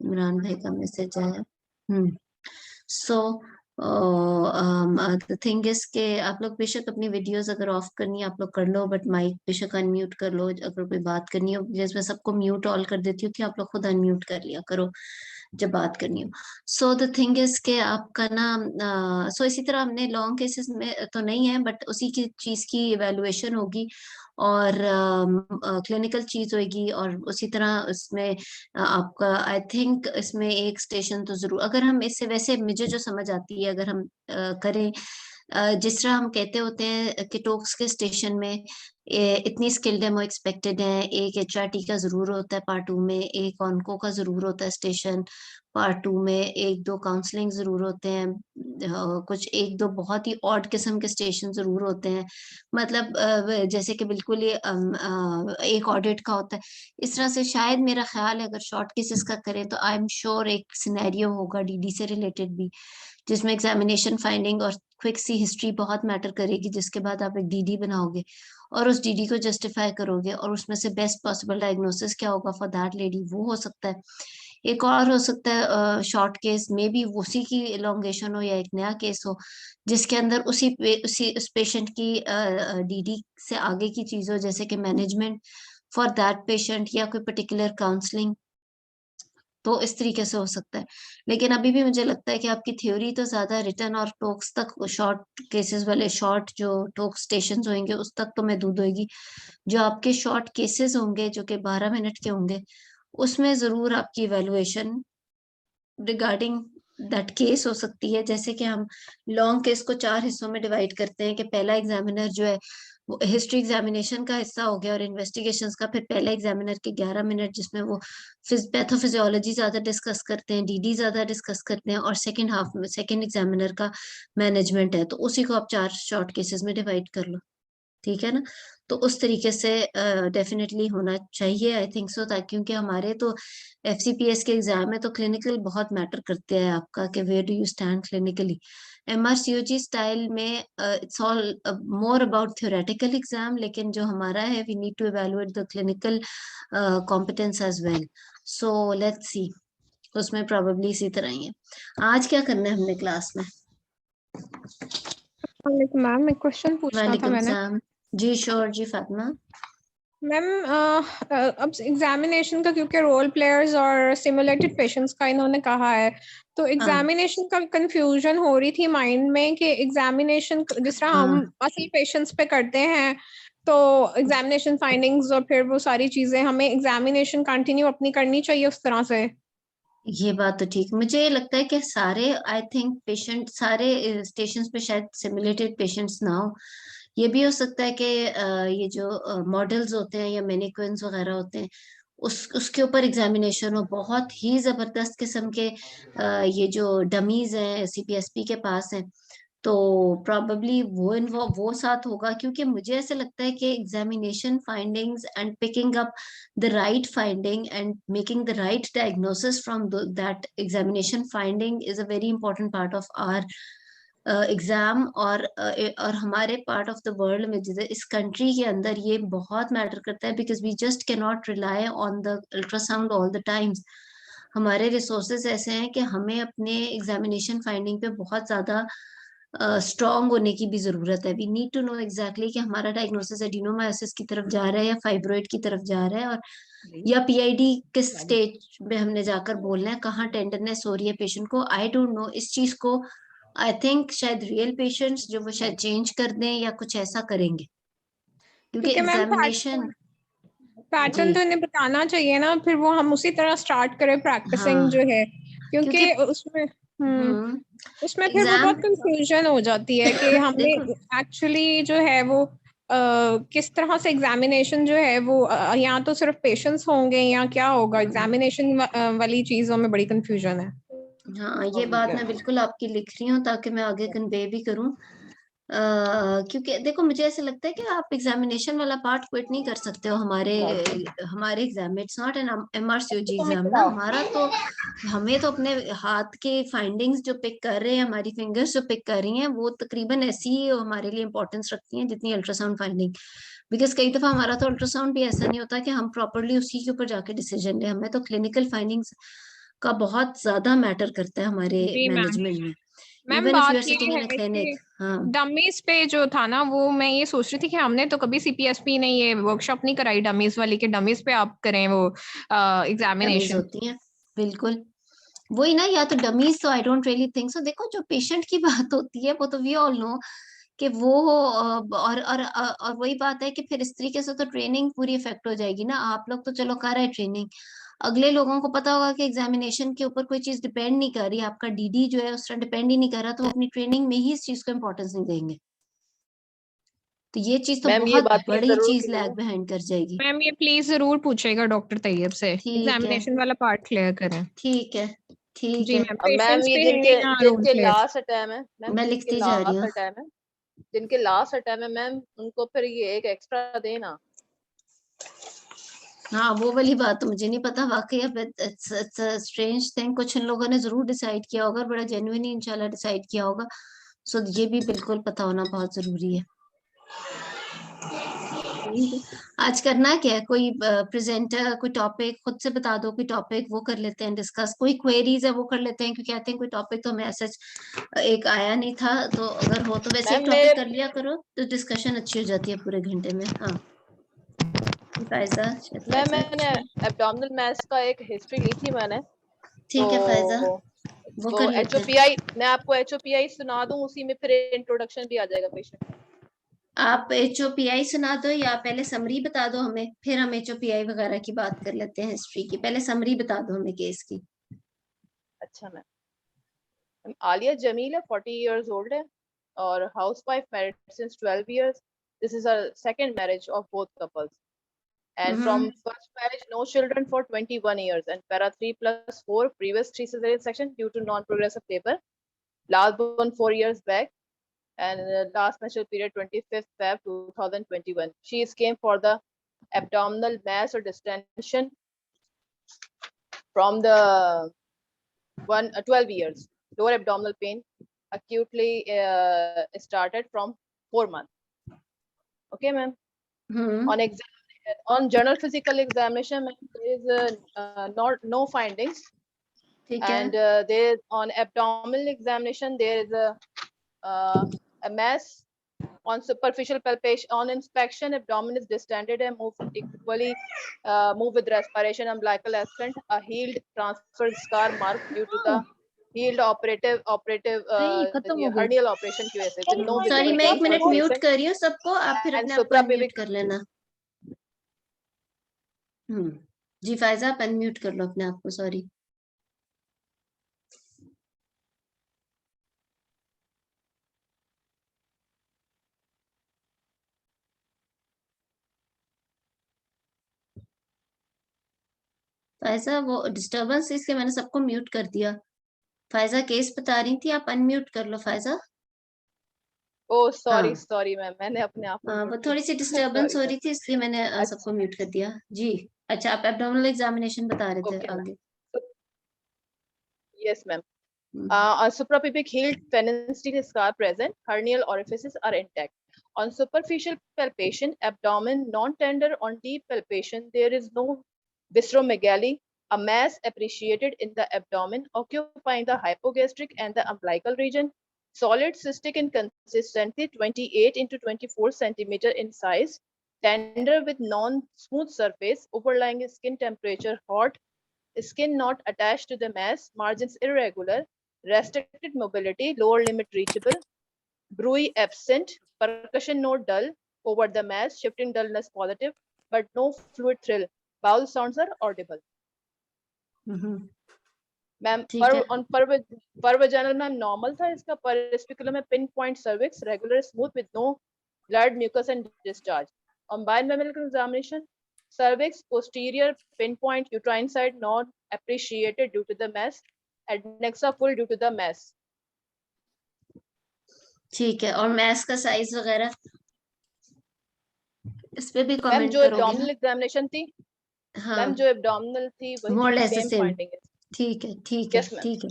इमरान भाई का मैसेज आया। सो द थिंग इज के आप लोग बेशक अपनी वीडियोस अगर ऑफ करनी है आप लोग कर लो, बट माइक बेशक अनम्यूट कर लो। अगर कोई बात करनी हो, जैसे मैं सबको म्यूट ऑल कर देती हूँ कि आप लोग खुद अनम्यूट कर लिया करो जब बात करनी हो। सो द थिंग इज के आपका ना सो इसी तरह हमने लॉन्ग केसेस में तो नहीं है, बट उसी की चीज की इवेलुएशन होगी और क्लिनिकल चीज होगी, और उसी तरह उसमें आपका आई थिंक इसमें एक स्टेशन तो जरूर, अगर हम इससे वैसे मुझे जो समझ आती है अगर हम करें जिस तरह हम कहते होते हैं कि टोक्स के स्टेशन में इतनी स्किल्ड डेमो एक्सपेक्टेड है, एक एचआरटी का जरूर होता है पार्ट 2 में, एक ऑनको का जरूर होता है स्टेशन पार्ट 2 में, एक दो काउंसलिंग जरूर होते हैं, कुछ एक दो बहुत ही ऑड किस्म के स्टेशन जरूर होते हैं। मतलब जैसे कि बिल्कुल ही एक ऑडिट का होता है। इस तरह से शायद मेरा ख्याल है अगर शॉर्ट केसेस का करें तो आई एम श्योर एक सिनेरियो होगा डीडी से रिलेटेड भी, जिसमें एग्जामिनेशन फाइंडिंग और क्विक सी हिस्ट्री बहुत मैटर करेगी, जिसके बाद आप एक डीडी बनाओगे और उस डीडी को जस्टिफाई करोगे और उसमें से बेस्ट पॉसिबल डायग्नोसिस क्या होगा फॉर दैट लेडी वो हो सकता है। एक और हो सकता है शॉर्ट केस में भी उसी की इलोंगेशन हो या एक नया केस हो जिसके अंदर उसी उस पेशेंट की डीडी से आगे की चीज हो, जैसे कि मैनेजमेंट फॉर दैट पेशेंट या कोई पर्टिकुलर काउंसलिंग। तो इस तरीके से हो सकता है। लेकिन अभी भी मुझे लगता है कि आपकी थ्योरी तो ज्यादा रिटर्न और टोक्स तक, शॉर्ट केसेस वाले शॉर्ट जो टोक स्टेशन होंगे उस तक तो महदूद होगी। जो आपके शॉर्ट केसेस होंगे जो कि 12 मिनट के होंगे उसमें जरूर आपकी इवेलुएशन रिगार्डिंग दैट केस हो सकती है। जैसे कि हम लॉन्ग केस को 4 हिस्सों में डिवाइड करते हैं कि पहला एग्जामिनर जो है वो हिस्ट्री एग्जामिनेशन का हिस्सा हो गया और इन्वेस्टिगेशंस का, फिर पहला एग्जामिनर के 11 मिनट जिसमें वो पैथोफिजियोलॉजी ज्यादा डिस्कस करते हैं, डीडी ज्यादा डिस्कस करते हैं, और सेकंड हाफ में सेकंड एग्जामिनर का मैनेजमेंट है, तो उसी को आप 4 शॉर्ट केसेस में डिवाइड कर लो। ठीक है ना? तो उस तरीके से डेफिनेटली होना चाहिए आई थिंक सो, ताकि क्योंकि हमारे तो एफसीपीएस के एग्जाम में तो क्लिनिकल बहुत मैटर करते हैं आपका कि where do you stand clinically. MRCOG style में it's all more about theoretical exam, लेकिन जो हमारा है we need to evaluate the clinical competence as well. So let's see, उसमें प्रॉब्लली इसी तरह ही है। आज क्या करना है हमने क्लास में? मैम एक क्वेश्चन पूछना था वालेकुम मैंने। सलाम। जी श्योर जी फातिमा। मैम अब एग्जामिनेशन का क्योंकि रोल प्लेयर्स और सिमुलेटेड पेशेंट्स का इन्होंने कहा है, तो एग्जामिनेशन का कंफ्यूजन हो रही थी माइंड में कि एग्जामिनेशन जिस तरह हम असली पेशेंट्स पे करते हैं तो एग्जामिनेशन फाइंडिंग्स और फिर वो सारी चीजें हमें एग्जामिनेशन कंटिन्यू अपनी करनी चाहिए उस तरह से। ये बात तो ठीक, मुझे लगता है कि सारे आई थिंक पेशेंट सारे स्टेशंस पे शायद सिमुलेटेड पेशेंट्स ना हो। ये भी हो सकता है कि ये जो मॉडल्स होते हैं या मैनिक्विन्स वगैरह होते हैं उसके ऊपर एग्जामिनेशन हो, बहुत ही जबरदस्त किस्म के ये जो डमीज हैं सीपीएसपी के पास हैं, तो प्रॉबेबली वो इन्वॉल्व वो साथ होगा। क्योंकि मुझे ऐसे लगता है कि examination findings and picking up the right finding and making the right diagnosis from that examination finding is a very important part of our exam. और हमारे पार्ट ऑफ द वर्ल्ड में जैसे इस कंट्री के अंदर ये बहुत मैटर करता है, because we just can not rely on the ultrasound all the times. हमारे रिसोर्सेज ऐसे हैं कि हमें अपने एग्जामिनेशन फाइंडिंग पे बहुत ज्यादा स्ट्रांग होने की भी जरूरत है। We need to know exactly कि हमारा डायग्नोसिस एडिनोमायोसिस की तरफ जा रहा है या फाइब्रोइड की तरफ जा रहा है, और या पीआईडी किस स्टेज में हमने जाकर बोलना है, कहाँ टेंडरनेस हो रही है पेशेंट को। आई डोंट नो इस चीज को। आई थिंक शायद रियल पेशेंट्स जो वो शायद चेंज कर दें या कुछ ऐसा करेंगे, क्योंकि क्योंकि मैम एग्जामिनेशन। पैटर्न जी तो इन्हें बताना चाहिए ना, फिर वो हम उसी तरह स्टार्ट करें प्रैक्टिसिंग हाँ, जो है, क्योंकि क्योंकि उसमें उसमें फिर वो एग्जाम बहुत कंफ्यूजन हो जाती है कि हमने देखो एक्चुअली जो है वो किस तरह से एग्जामिनेशन जो है वो या तो सिर्फ पेशेंट्स होंगे या क्या होगा, एग्जामिनेशन वाली चीजों में बड़ी कंफ्यूजन है। हाँ, ये बात मैं बिल्कुल आपकी लिख रही हूँ ताकि मैं आगे कन्वे भी करूँ। क्योंकि देखो मुझे ऐसा लगता है कि आप एग्जामिनेशन वाला पार्ट क्विट नहीं कर सकते हो। हमारे हमारे exam it's not an MRCOG exam ना हमारा, तो हमें तो अपने हाथ के फाइंडिंग्स जो पिक कर रहे हैं, हमारी फिंगर्स जो पिक कर रही हैं, वो तकरीबन ऐसी ही हमारे लिए इंपॉर्टेंस रखती हैं जितनी अल्ट्रासाउंड फाइंडिंग। बिकॉज कई दफा हमारा तो अल्ट्रासाउंड भी ऐसा नहीं होता कि हम प्रॉपरली उसी के ऊपर जाके डिसीजन ले, हमें तो क्लिनिकल फाइंडिंग्स का बहुत ज्यादा मैटर करता है हमारे जी मैम। मैनेजमेंट में, मैम इवन इफ यू बात आर ये सिटिंग इन है अ कि क्लिनिक। हाँ, डमीज पे जो था ना, वो मैं ये सोच रही थी कि हमने तो कभी सीपीएसपी ने ये वर्कशॉप नहीं कराई डमीज वाली, कि डमीज पे आप करें वो डमीज एग्जामिनेशन। होती हैं, बिल्कुल। वही ना, या तो डमीज, तो I don't really think so. देखो जो पेशेंट की बात होती है वो तो वी ऑल नो कि वो और वही बात है कि फिर इस तरीके से तो ट्रेनिंग पूरी इफेक्ट हो जाएगी ना। आप लोग तो चलो कर रहे हैं ट्रेनिंग, अगले लोगों को पता होगा कि एग्जामिनेशन के ऊपर कोई चीज डिपेंड नहीं कर रही, आपका डीडी जो है उस तरह डिपेंड ही नहीं कर रहा, तो वो अपनी ट्रेनिंग में ही इस चीज को इम्पोर्टेंस नहीं देंगे। तो ये चीज तो मैम ये बहुत बात की बड़ी जरूर चीज क्लियर। लैग बिहाइंड कर जाएगी। मैम ये प्लीज जरूर पूछेगा डॉक्टर तैयब से, ठीक है, एग्जामिनेशन वाला पार्ट क्लियर करें। ठीक है, ठीक जी है। मैम, अब मैम पेशेंट्स ये पे है जिनके या रोल जिनके प्ले? लास्ट अटैम है मैम, मैं जिनके लिखती जा रही लास्ट हूँ। अटैम है, जिनके लास्ट अटैम है मैम, उनको फिर ये एक एक्स्ट्रा देना। हाँ, वो वाली बात तो मुझे नहीं पता वाकई। अब इट्स स्ट्रेंज थिंग, कुछ इन लोगों ने जरूर डिसाइड किया होगा, और बड़ा जेन्युइनली इंशाल्लाह डिसाइड किया होगा। सो ये भी बिल्कुल पता होना बहुत जरूरी है। ठीक है। आज करना क्या है, कोई प्रेजेंटर, कोई टॉपिक खुद से बता दो, कोई टॉपिक वो कर लेते हैं डिस्कस, कोई क्वेरीज है वो कर लेते हैं, क्योंकि आई थिंक कोई टॉपिक तो हमें सच एक आया नहीं था। तो अगर हो तो वैसे एक मैम टॉपिक मेरे कर लिया करो, तो डिस्कशन अच्छी हो जाती है पूरे घंटे में। हाँ, फायजा, शायद मैम फायजा मैंने अच्छा। एब्डोमिनल मास का एक हिस्ट्री ली थी मैंने। ठीक है फायजा, तो वो तो कर लेते हैं। एचओपीआई मैं आपको एचओपीआई सुना दूं, उसी में फिर इंट्रोडक्शन भी आ जाएगा पेशेंट। आप HOPI सुना दो, या पहले समरी बता दो हमें, फिर हम HOPI वगैरह की बात कर लेते हैं हिस्ट्री की। पहले समरी बता दो हमें केस की। अच्छा मैम, आलिया जमील है, 40 years old है, और house wife, married since 12 years. This is a second marriage of both couples. And from first marriage, no children for 21 years. And para 3+4, previous 3 cesarean section due to non-progressive labor. Last born 4 years back. And last menstrual period 25th Feb 2021. She came for the abdominal mass or distension from the 12 years. Lower abdominal pain acutely started from 4 months. Okay, ma'am. On general physical examination, there is no findings. ठीक है। And there on abdominal examination there is a mass. On superficial palpation, on inspection, abdomen is distended and move equally, move with respiration, umbilical ascent, a healed transfer scar mark due to the healed operative नहीं खत्म हो गई। hernial operation की वजह से, with no sorry, visible मैं एक minute transverse mute lesion कर रही हूँ सबको, आप फिर and अपने आप को अनम्यूट suprapubic. कर लेना। जी फायजा, आप अनम्यूट कर लो अपने आप को, सॉरी। फायजा, वो डिस्टरबेंस इसके मैंने सबको म्यूट कर दिया। फायजा केस बता रही थी, आप अनम्यूट कर लो फायजा। Oh हाँ, sorry मैम, मैंने अपने आप को वो म्यूट थोड़ी सी किया. डिस्टरबेंस सॉरी हो मैम. रही थी, इसलिए मैंने सबको म्यूट कर दिया जी। अच्छा, आप एब्डोमिनल एग्जामिनेशन बता रहे थे Okay आगे। ma'am. Yes ma'am. Hmm, On suprapubic healed phalansteal scar present, hernial orifices are intact. On superficial palpation, abdomen non-tender. On deep palpation, there is no visceromegaly. A mass appreciated in the abdomen occupying the hypogastric and the umbilical region. Solid cystic in consistency, 28 into 24 centimeter in size. Tender with non-smooth surface, overlying skin temperature hot. Skin not attached to the mass, margins irregular, restricted mobility, lower limit reachable, bruit absent, percussion node dull over the mass, shifting dullness positive, but no fluid thrill. Bowel sounds are audible. Ma'am ठीक है। पर vaginal ma'am normal था इसका. perispiculum में pin point cervix, regular smooth with no blood, mucus and discharge. On biomammalical examination, cervix posterior pinpoint uterine side not appreciated due to the mass, adnexa full due to the mass. ठीक है, और maths का size वगैरह इस पे भी ma'am comment जो करोगे ना? एब्डोमिनल एग्जामिनेशन थी, हाँ, मैम जो एब्डोमिनल थी मोर वही less the same same. Finding है. ठीक है, ठीक है, यस मैम. ठीक है,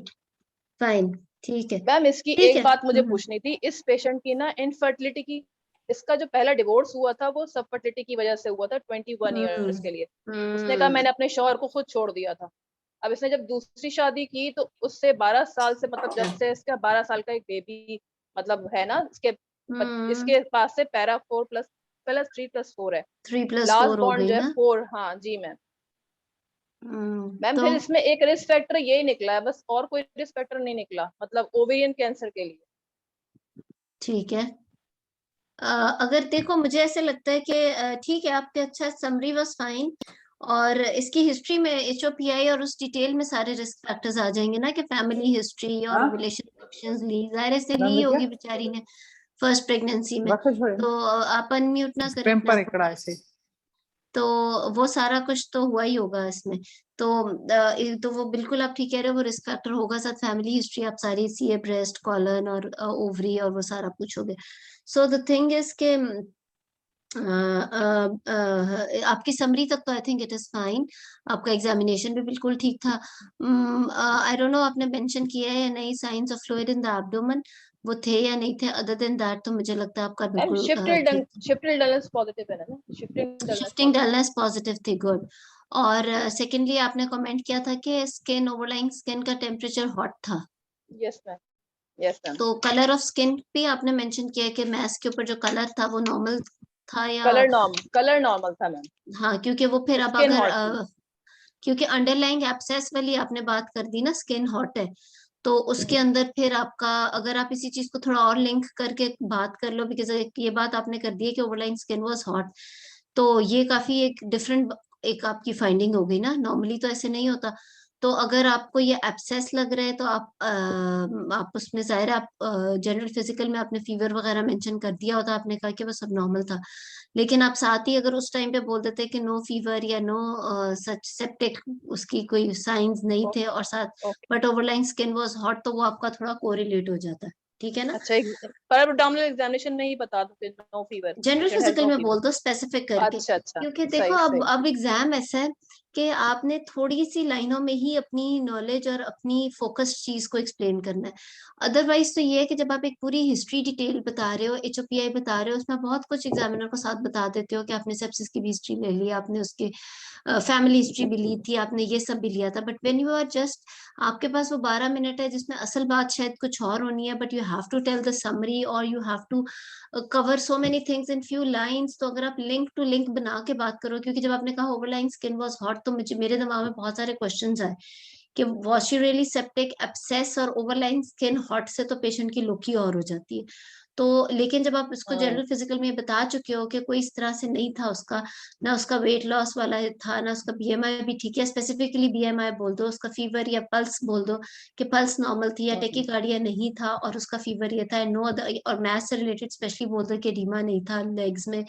फाइन, ठीक है, मैम इसकी ठीक एक है। बात मुझे पूछनी थी, इस पेशेंट की ना इनफर्टिलिटी की, इसका जो पहला डिवोर्स हुआ था वो सब फर्टिलिटी की वजह से हुआ था 21 हम्म, ईयर्स के लिए. उसने कहा हम्म, मैंने अपने शौहर को खुद छोड़ दिया था. अब इसने जब दूसरी शादी की तो उससे 12 साल से, मतलब जब से इसका 12 साल का एक बेबी मतलब है ना, इसके पास से पैरा 4+3+4 है, 3+4 लास्ट हो बॉन्ड गई जो है ना। 4। हाँ जी मैम। मैम तो फिर इसमें एक रिस्क फैक्टर यही निकला है बस, और कोई रिस्क फैक्टर नहीं निकला, मतलब ओवेरियन कैंसर के लिए। ठीक है। अगर देखो मुझे ऐसे लगता है कि ठीक है, आपके अच्छा समरी वाज फाइन, और इसकी हिस्ट्री में HOPI और उस डिटेल में सारे रिस्क फैक्टर्स आ जाएंगे ना, कि फैमिली हिस्ट्री और रिलेशन ली, जाहिर से ली होगी बेचारी ने फर्स्ट प्रेगनेंसी में। तो आप अनम्यूट ना करें अपना, तो वो सारा कुछ तो हुआ ही होगा इसमें। तो तो वो बिल्कुल आप ठीक कह रहे हो, वो रिस्क फैक्टर होगा, साथ फैमिली हिस्ट्री आप सारी सीए, ब्रेस्ट, कॉलन और ओवरी और वो सारा पूछोगे। सो द थिंग इज के आपकी समरी तक तो I think it is fine, आपका एग्जामिनेशन भी बिल्कुल ठीक था। आई डोंट नो आपने मेंशन किया है या नहीं, science of fluid in the abdomen वो थे या नहीं थे, अदर देन दैट तो मुझे लगता है आपका मैम बिल्कुल ठीक। शिफ्टल डलनेस पॉजिटिव है ना, शिफ्टिंग डलनेस पॉजिटिव थी, गुड। और सेकेंडली आपने कमेंट किया था कि स्किन, ओवरलाइंग स्किन का टेम्परेचर हॉट था। Yes ma'am, yes ma'am. तो कलर ऑफ स्किन भी आपने मेंशन किया कि मैस के ऊपर जो कलर था वो नॉर्मल था या कलर नॉर्मल था मैम। हाँ, क्योंकि वो फिर अब स्किन अगर हॉट थी। क्योंकि अंडरलाइंग एब्सेस वाली आपने बात कर दी ना, स्किन हॉट है, तो उसके अंदर फिर आपका, अगर आप इसी चीज को थोड़ा और लिंक करके बात कर लो, बिकॉज ये बात आपने कर दी है कि ओवरलाइंग स्किन वाज हॉट, तो ये काफी एक डिफरेंट एक आपकी फाइंडिंग हो गई ना, नॉर्मली तो ऐसे नहीं होता। तो अगर आपको ये एब्सेस लग रहा है तो आप उसमें जाहिर है, आप जनरल फिजिकल में आपने फीवर वगैरह मेंशन कर दिया होता, आपने कहा कि वो सब नॉर्मल था, लेकिन आप साथ ही अगर उस टाइम पे बोल देते कि नो फीवर या नो सच सेप्टिक, उसकी कोई साइंस नहीं थे, और साथ okay. But overline skin was hot, तो वो आपका थोड़ा कोरिलेट हो जाता है, ठीक है ना। अच्छा, पर एब्डोमिनल एग्जामिनेशन में ही बता दो फिर, no fever, general patient has physical no में फीवर। बोल दो स्पेसिफिक करके, अच्छा अच्छा, क्योंकि देखो सही सही। अब एग्जाम ऐसा है कि आपने थोड़ी सी लाइनों में ही अपनी नॉलेज और अपनी फोकस्ड चीज को एक्सप्लेन करना है। अदरवाइज तो ये है कि जब आप एक पूरी हिस्ट्री डिटेल बता रहे हो, HOPI बता रहे हो, उसमें बहुत कुछ एग्जामिनर को साथ बता देते हो कि आपने सेप्सिस की भी हिस्ट्री ले ली, आपने उसके फैमिली हिस्ट्री भी ली थी, आपने ये सब भी लिया था, but when you are just, आपके पास वो 12 मिनट है जिसमें असल बात शायद कुछ और होनी है, but you have to tell the summary और you have to cover so many things in few lines. तो अगर आप लिंक टू लिंक बना के बात करो, क्योंकि जब आपने कहा ओवरलाइन स्किन वाज हॉट, तो मुझे मेरे दिमाग में बहुत सारे क्वेश्चंस आए कि was she really septic, abscess और ओवरलाइन स्किन हॉट से तो पेशेंट की लुक ही और हो जाती है। तो लेकिन जब आप इसको जनरल फिजिकल में बता चुके हो कि कोई इस तरह से नहीं था उसका, ना उसका वेट लॉस वाला था, ना उसका BMI भी ठीक है, स्पेसिफिकली BMI बोल दो, उसका फीवर या पल्स बोल दो कि पल्स नॉर्मल थी या टेकिकार्डिया नहीं था और उसका फीवर ये था, नो अदर, और मैथ्स से रिलेटेड स्पेशली बोल दो कि एडिमा नहीं था लेग्स में।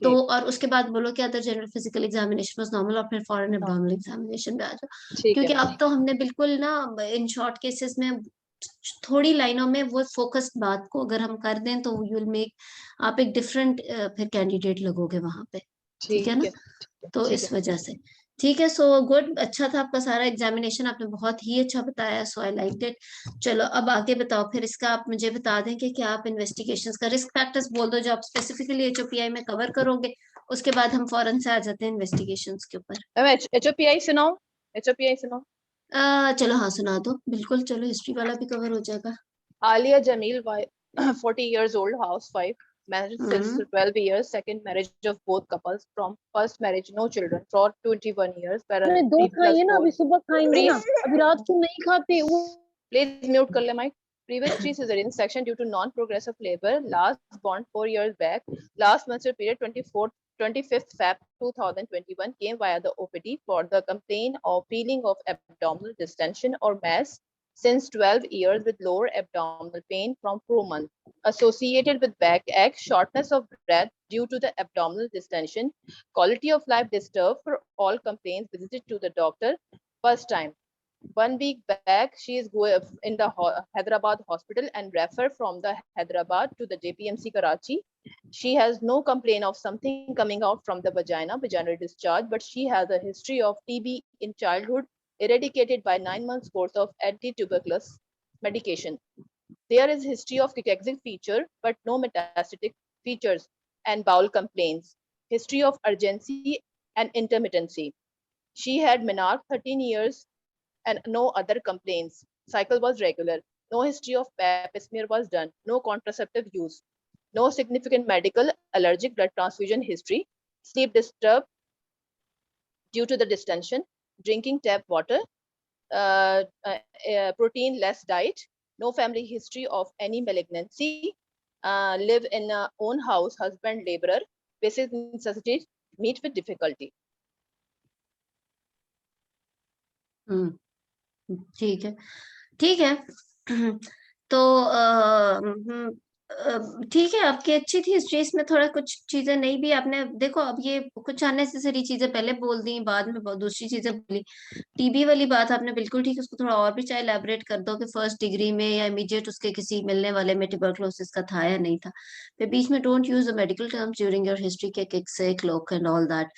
तो और उसके बाद बोलो कि other general physical examination was normal, और फिर फॉरेन एब्डोमिनल एग्जामिनेशन में आ जाओ, ठीक है क्योंकि मैम। अब तो हमने बिल्कुल ना इन शॉर्ट केसेस में थोड़ी लाइनों में वो फोकस्ड बात को अगर हम कर दें तो यू विल मेक, आप एक डिफरेंट फिर कैंडिडेट लगोगे वहां पे, ठीक है ठीक ना। है तो ठीक इस है। वजह से ठीक है। सो गुड, अच्छा था आपका सारा एग्जामिनेशन, आपने बहुत ही अच्छा बताया, सो आई लाइक इट। चलो अब आगे बताओ फिर इसका, आप मुझे बता दें कि क्या आप इन्वेस्टिगेशंस का रिस्क फैक्टर्स बोल दो जो आप स्पेसिफिकली HOPI में कवर करोगे, उसके बाद हम फौरन से आ जाते हैं इन्वेस्टिगेशंस के ऊपर। मैम HOPI सुनाओ, HOPI सुनाओ। चलो हाँ सुना दो, बिल्कुल, चलो हिस्ट्री वाला भी कवर हो जाएगा। Alia Jamil, 40 years old, housewife, married since hmm 12 years, second marriage of both couples, from first marriage, no children, for 21 years, दो खाएंगे ना, अभी सुबह खाएंगे ना, अभी रात को नहीं खाते वो। Please mute कर ले mic. Previous 3 cesarean section due to non-progressive labor, last born 4 years back, last menstrual period 25th Feb 2021, came via the OPD for the complaint of feeling of abdominal distension or mass since 12 years with lower abdominal pain from 4 months, associated with backache, shortness of breath due to the abdominal distension, quality of life disturbed. For all complaints visited to the doctor first time. 1 week back, she is in the Hyderabad hospital and referred from the Hyderabad to the JPMC Karachi. She has no complaint of something coming out from the vaginal discharge, but she has a history of TB in childhood, eradicated by 9 months course of anti-tuberculosis medication. There is history of cachexic feature, but no metastatic features and bowel complaints. History of urgency and intermittency. She had menarche 13 years and no other complaints. Cycle was regular. No history of pap smear was done. No contraceptive use. No significant medical allergic blood transfusion history. Sleep disturbed due to the distension. Drinking tap water. Protein less diet. No family history of any malignancy. Live in a own house, husband laborer. Basic necessities meet with difficulty. ठीक है, ठीक है। तो ठीक है, आपकी अच्छी थी हिस्ट्री, इसमें थोड़ा कुछ चीजें नहीं भी आपने देखो, अब ये कुछ अननेसेसरी चीजें पहले बोल दी, बाद में दूसरी चीजें बोली। टीबी वाली बात आपने बिल्कुल ठीक है, उसको थोड़ा और भी चाहे एलैबोरेट कर दो कि फर्स्ट डिग्री में या इमीडिएट उसके किसी मिलने वाले में ट्यूबरकुलोसिस का था या नहीं था। फिर बीच में don't use the medical terms during your history के किक से क्लोक एंड ऑल दैट।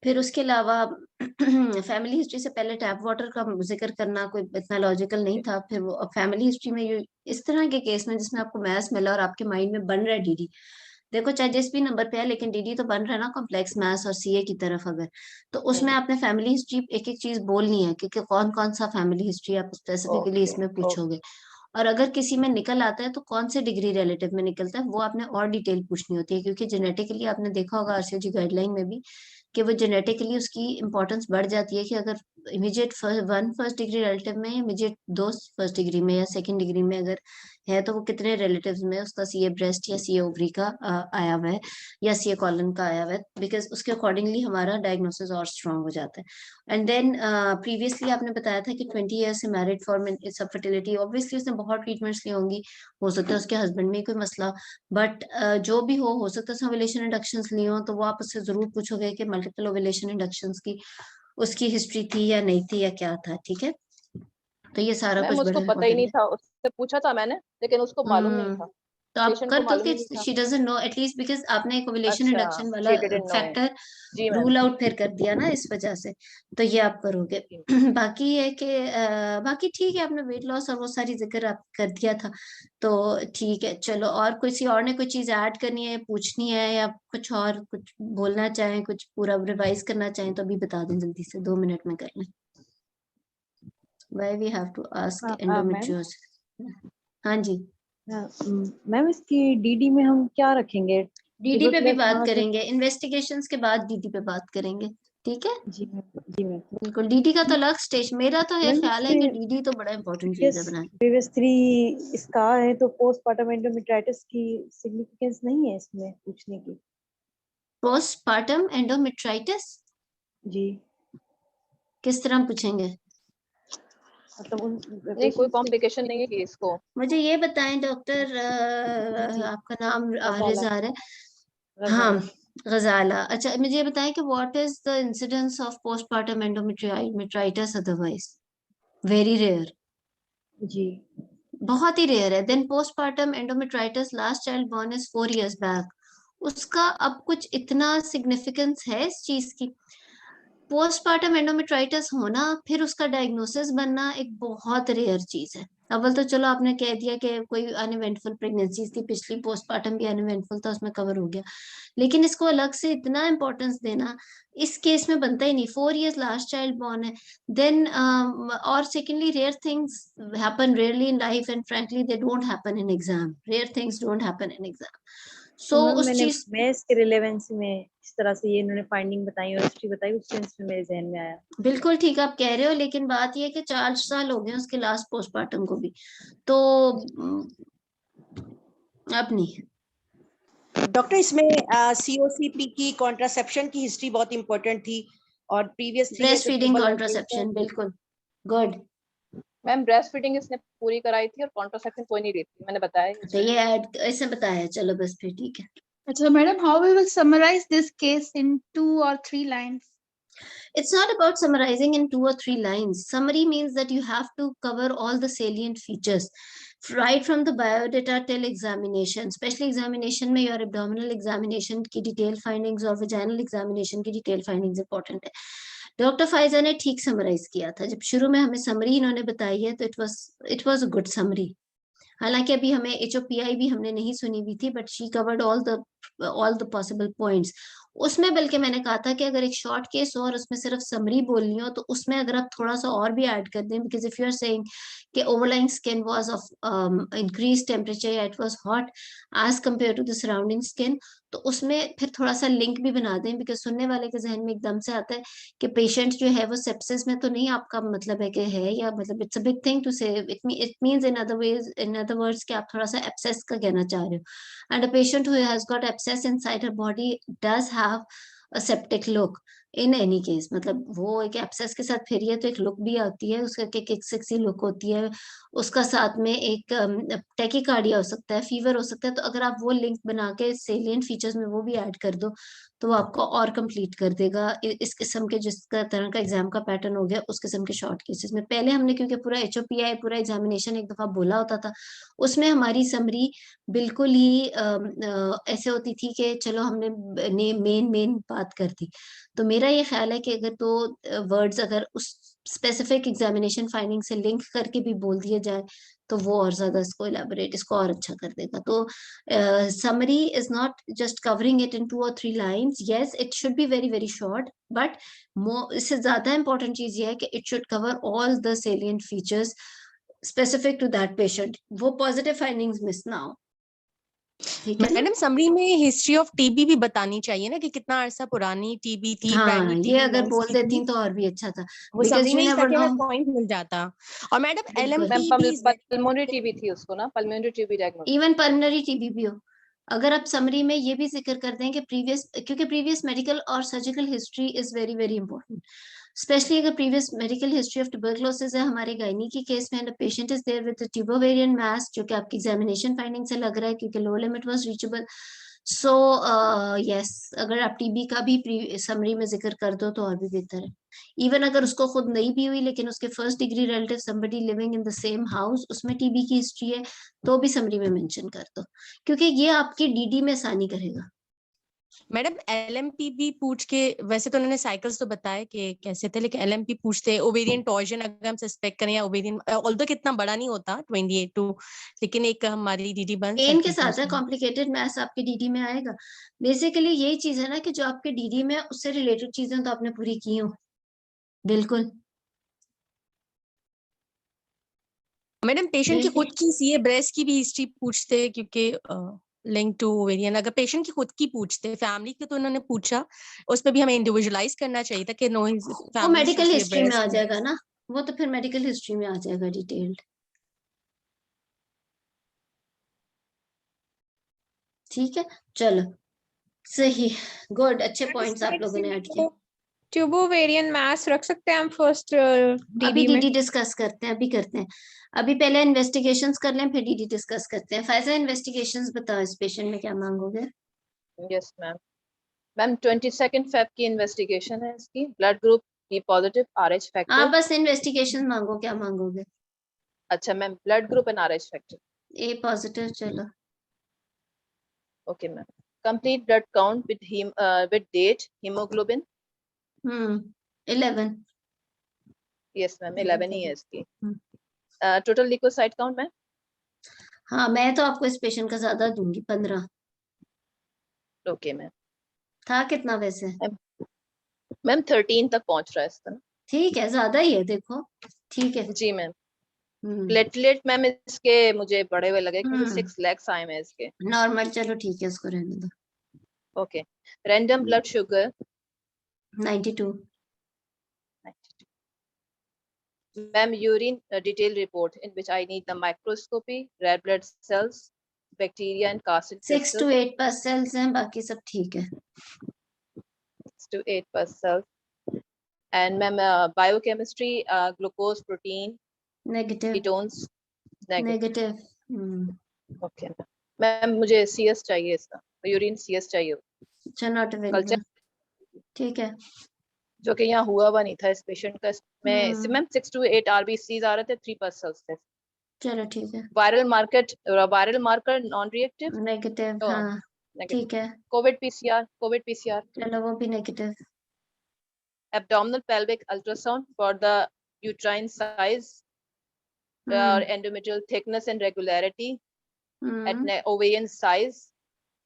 फिर उसके अलावा फैमिली हिस्ट्री से पहले टैप वाटर का जिक्र करना कोई इतना लॉजिकल नहीं था। फिर वो फैमिली हिस्ट्री में इस तरह के केस में जिसमें आपको मैथ्स मिला और आपके माइंड में बन रहा है डीडी, देखो चाहे जिस भी नंबर पे है लेकिन डीडी तो बन रहा है ना कॉम्प्लेक्स मैथ्स और सीए की तरफ, अगर तो उसमें आपने फैमिली हिस्ट्री एक एक चीज बोलनी है क्योंकि कौन कौन सा फैमिली हिस्ट्री आप स्पेसिफिकली इसमें पूछोगे। और अगर किसी में निकल आता है तो कौन से डिग्री रिलेटिव में निकलता है वो आपने और डिटेल पूछनी होती है, क्योंकि जेनेटिकली आपने देखा होगा आरसीओजी गाइडलाइन में भी कि वो जेनेटिकली उसकी इंपॉर्टेंस बढ़ जाती है कि अगर इमीडिएट फर्स्ट डिग्री रिलेटिव में, इमीडिएट दो फर्स्ट डिग्री में या सेकंड डिग्री में अगर है तो वो कितने रिलेटिव्स में उसका सीए ब्रेस्ट या सीए ओवरी का आया हुआ है या सीए कॉलन का आया हुआ है, बिकॉज उसके अकॉर्डिंगली हमारा डायग्नोसिस और स्ट्रांग हो जाता है। एंड देन प्रीवियसली आपने बताया था कि 20 ईयर से मैरिड फॉर फर्टिलिटी, ऑब्वियसली उसने बहुत ट्रीटमेंट्स ली होंगी, हो सकता है उसके हस्बैंड में कोई मसला, बट जो भी हो सकता है ओव्यूलेशन इंडक्शन ली हो, तो वो आप उससे जरूर पूछोगे कि मल्टीपल ओव्यूलेशन इंडक्शन की उसकी हिस्ट्री थी या नहीं थी या क्या था। ठीक है, तो ये सारा कुछ बड़ा उसको पता ही नहीं था, उससे पूछा था मैंने लेकिन उसको मालूम नहीं था। तो आप पेशेंट कर को दो मालूम कि ही नहीं था। She doesn't know at least, because आपने एक ओव्यूलेशन अच्छा, इंडक्शन वाला she didn't know it. Factor जी मैम। रूल आउट फिर कर दिया ना इस वजह से, तो ये आप करोगे। बाकी है कि बाकी ठीक है, आपने वेट लॉस और वो सारी जिक्र आप कर दिया था, तो ठीक है चलो। और किसी और ने कोई चीज ऐड करनी है, पूछनी है या कुछ और कुछ बोलना चाहें, कुछ पूरा रिवाइज करना चाहें तो अभी बता दें जल्दी से, 2 मिनट में कर लें। Why we have to ask endometriosis? हाँ जी मैम, इसकी डीडी में हम क्या रखेंगे? डीडी पे भी बात करेंगे, इन्वेस्टिगेशंस के बाद डीडी पे बात करेंगे, ठीक है जी मैम, जी मैम। बिल्कुल। डीडी का तो अलग स्टेज, मेरा तो ये ख्याल है कि डीडी तो बड़ा इंपॉर्टेंट चीज है बनाना। प्रीवियस 3 स्कार है तो पोस्टपार्टम एंडोमेट्राइटिस की सिग्निफिकेंस नहीं है इसमें पूछने की? पोस्टपार्टम एंडोमेट्राइटिस जी, किस तरह पूछेंगे? मतलब नहीं, कोई कॉम्प्लिकेशन नहीं है इसको। मुझे ये बताएं डॉक्टर, आपका नाम आरिज आ रहा है, हाँ गजाला। अच्छा मुझे ये बताएं कि what is the incidence of postpartum endometritis otherwise? Very rare, जी, बहुत ही रेयर है। Then postpartum endometritis last child born is 4 years back, उसका अब कुछ इतना सिग्निफिकेंस है इस चीज की? पोस्टपार्टम एंडोमेट्राइटिस होना फिर उसका डायग्नोसिस बनना एक बहुत रेयर चीज है। अव्वल तो चलो आपने कह दिया कि कोई अनइवेंटफुल प्रेगनेंसी थी पिछली, पोस्टपार्टम भी अनइवेंटफुल था, उसमें कवर हो गया, लेकिन इसको अलग से इतना इंपॉर्टेंस देना इस केस में बनता ही नहीं। 4 years लास्ट चाइल्ड बॉर्न है। देन और secondly rare things happen rarely in life and frankly they don't happen in exam, rare things don't happen in exam. So उस चीज मैं इसके रिलेवेंस में इस तरह से ये इन्होंने फाइंडिंग बताई और हिस्ट्री बताई, उस सेंस में मेरे जहन में आया। बिल्कुल ठीक आप कह रहे हो, लेकिन बात ये है कि 4 साल हो गए उसके लास्ट पोस्टपार्टम को भी, तो अब नहीं। डॉक्टर इसमें सीओसीपी की कॉन्ट्रासेप्शन की हिस्ट्री बहुत इंपॉर्टेंट थी और प्रीवियस ब्रेस्ट फीडिंग कॉन्ट्रासेप्शन, बिल्कुल गुड मैम। ब्रेस्ट फीडिंग इसने पूरी कराई थी और कॉन्ट्रासेप्शन कोई नहीं देती, मैंने बताया। तो ये ऐड ऐसे बताया, चलो बस फिर ठीक है। अच्छा madam, how we will summarize this case in 2 or 3 lines? It's not about summarizing in 2 or 3 lines. Summary means that you have to cover all the salient features right from the biodata till examination. Special examination में your abdominal examination की detail findings और vaginal examination की detail findings important है। Doctor Pfizer ने ठीक summarise किया था, जब शुरू में हमें समरी इन्होंने बताई है तो it was a good summary. हालांकि अभी हमें HOPI भी हमने नहीं सुनी हुई थी, but she covered all the possible points. उसमें बल्कि मैंने कहा था कि अगर एक शॉर्ट केस हो और उसमें सिर्फ समरी बोलनी हो तो उसमें अगर आप थोड़ा सा और भी ऐड कर दें, because if you are saying कि overlying skin was of increase temperature या it was hot as compare to the surrounding skin, तो उसमें फिर थोड़ा सा लिंक भी बना दें, बिकॉज सुनने वाले के जहन में एकदम से आता है कि पेशेंट जो है वो सेप्सिस में तो नहीं आपका मतलब है कि है, या मतलब it's a big thing to say, it means in other words कि आप थोड़ा सा एब्सेस का कहना चाह रहे हो, and a patient who has got abscess inside her body does have a septic look in any case, मतलब वो एक एब्सेस के साथ फिर ये तो एक लुक भी आती है उसका, एक सेक्सी लुक होती है उसका, साथ में एक टेकिकार्डिया हो सकता है, फीवर हो सकता है, तो अगर आप वो लिंक बना के सेलिएंट फीचर्स में वो भी ऐड कर दो तो वो आपको और कंप्लीट कर देगा इस किस्म के, जिस तरह का एग्जाम का पैटर्न हो गया उस किस्म के शॉर्ट केसेस में। पहले हमने क्योंकि पूरा HOPI पूरा एग्जामिनेशन एक दफा बोला होता था, उसमें हमारी समरी बिल्कुल ही ऐसे होती थी कि चलो हमने मेन मेन बात कर दी। तो मेरा ये ख्याल है कि अगर दो वर्ड्स अगर उस स्पेसिफिक एग्जामिनेशन फाइंडिंग से लिंक करके भी बोल दिया जाए तो वो और ज्यादा इसको इलेबोरेट, इसको और अच्छा कर देगा। तो summary is not just covering it in 2 or 3 lines. Yes, it should be very very short, but इससे ज्यादा important चीज ये है कि it should cover all the salient features specific to that patient. वो positive findings miss ना हो, ठीक है ना? मैडम समरी में हिस्ट्री ऑफ टीबी भी बतानी चाहिए ना, कि कितना अरसा पुरानी टीबी थी, हाँ, प्राइमरी ये टीबी, अगर मेंस बोल देती टीबी, तो और भी अच्छा था, वो because समरी you में ही never ताकि know. हमें पॉइंट मिल जाता। और मैडम बिल्कुल। एलएमपी मैम भी is very pulmonary important। TB थी उसको ना, pulmonary TB diagnosis. Even pulmonary TB भी हो, अगर आप समरी में ये भी जिक्र कर दें कि क्योंकि प्रीवियस मेडिकल और surgical history is very very important, specially अगर previous medical history of tuberculosis है हमारे गायनी की केस में, and patient is there with tubo-ovarian mass, जो कि आपकी एग्जामिनेशन फाइंडिंग से लग रहा है क्योंकि low limit was reachable. So yes, अगर आप टीबी का भी समरी में जिक्र कर दो तो और भी बेहतर है। इवन अगर उसको खुद नहीं भी हुई लेकिन उसके first degree relative somebody living in the same house उसमें टीबी की हिस्ट्री है तो भी समरी में मेंशन कर दो, क्योंकि ये आपकी डीडी में आसानी करेगा। मैडम एलएमपी भी पूछ के, वैसे तो उन्होंने साइकिल्स तो बताए कि कैसे थे, लेकिन एलएमपी पूछते हैं ओवेरियन टॉर्जन अगर हम सस्पेक्ट करें, या ओवेरियन ऑल्दो कितना बड़ा नहीं होता 28 टू, लेकिन एक हमारी डीडी बन पेन के सकती थी साथ है, उसमें। कॉम्प्लिकेटेड मैथ्स आपके डीडी में आएगा। बेसिकली यही चीज है ना कि जो आपके डीडी में उससे रिलेटेड चीजें तो आपने पूरी की हो। बिल्कुल मैडम पेशेंट की बिल्कुल। खुद की सीए ब्रेस्ट की भी हिस्ट्री पूछते हैं, क्योंकि लिंक टू ओवेरियन, अगर पेशेंट की खुद की पूछते, फैमिली की तो उन्होंने पूछा, उस पर भी हमें इंडिविजुअलाइज करना चाहिए था कि नो वो फैमिली मेडिकल हिस्ट्री में आ जाएगा ना, वो तो फिर मेडिकल हिस्ट्री में आ जाएगा डिटेल्ड। ठीक है, चलो सही, गुड, अच्छे पॉइंट्स आप लोगों ने ऐड किए। ट्यूबोवेरियन मास रख सकते हैं हम फर्स्ट अभी डीडी में। डीडी डिस्कस करते हैं, अभी करते हैं, अभी पहले इन्वेस्टिगेशंस कर लें फिर डीडी डिस्कस करते हैं। फायजा इन्वेस्टिगेशंस बताओ, इस पेशेंट में क्या मांगोगे? Yes ma'am. मैम 22 फेब की इन्वेस्टिगेशन है इसकी, blood group B positive, RH आप फैक्टर। बस इन्वेस्टिगेशन मांगो, क्या मांगोगे? अच्छा ma'am, blood group and RH factor. A positive, चलो। Okay ma'am. Complete blood count with date, haemoglobin. 11। Yes ma'am 11 ही है इसकी। Hmm. Total leucocyte count ma'am? हाँ, मैं तो आपको इस पेशेंट का ज्यादा दूंगी, 15 ओके मैम। था। कितना वैसे? मैम 13 तक पहुंच रहा है इसका ना? ठीक है, ज्यादा ही है, देखो ठीक है। जी मैम। हम्म प्लेटलेट मैम इसके मुझे बड़े हुए लगे क्योंकि 6 lakhs आए हैं इसके। नॉर्मल, चलो ठीक है, उसको रहने दो। Okay. Random blood sugar 92। Ma'am, urine detailed report in which I need the microscopy, red blood cells, bacteria and carcin 6 to crystals. 8 pass sales हैं, बाकी सब ठीक है। 6 to 8 per cell. And ma'am, biochemistry, glucose, protein, negative ketones, negative. Negative. Okay. Ma'am मुझे CS चाहिए इसका, urine CS चाहिए, अच्छा, नॉट कल्चर, अवेलेबल, ठीक है। जो कि यहाँ हुआ हुआ नहीं था इस पेशेंट का। इसमें मैम 6 to 8 RBCs आ रहे थे, 3 per cells थे। चलो ठीक है। Viral marker non reactive, negative, हाँ ठीक है। कोविड PCR, चलो वो भी negative. abdominal pelvic ultrasound for the uterine size or endometrial thickness and regularity, at ovarian size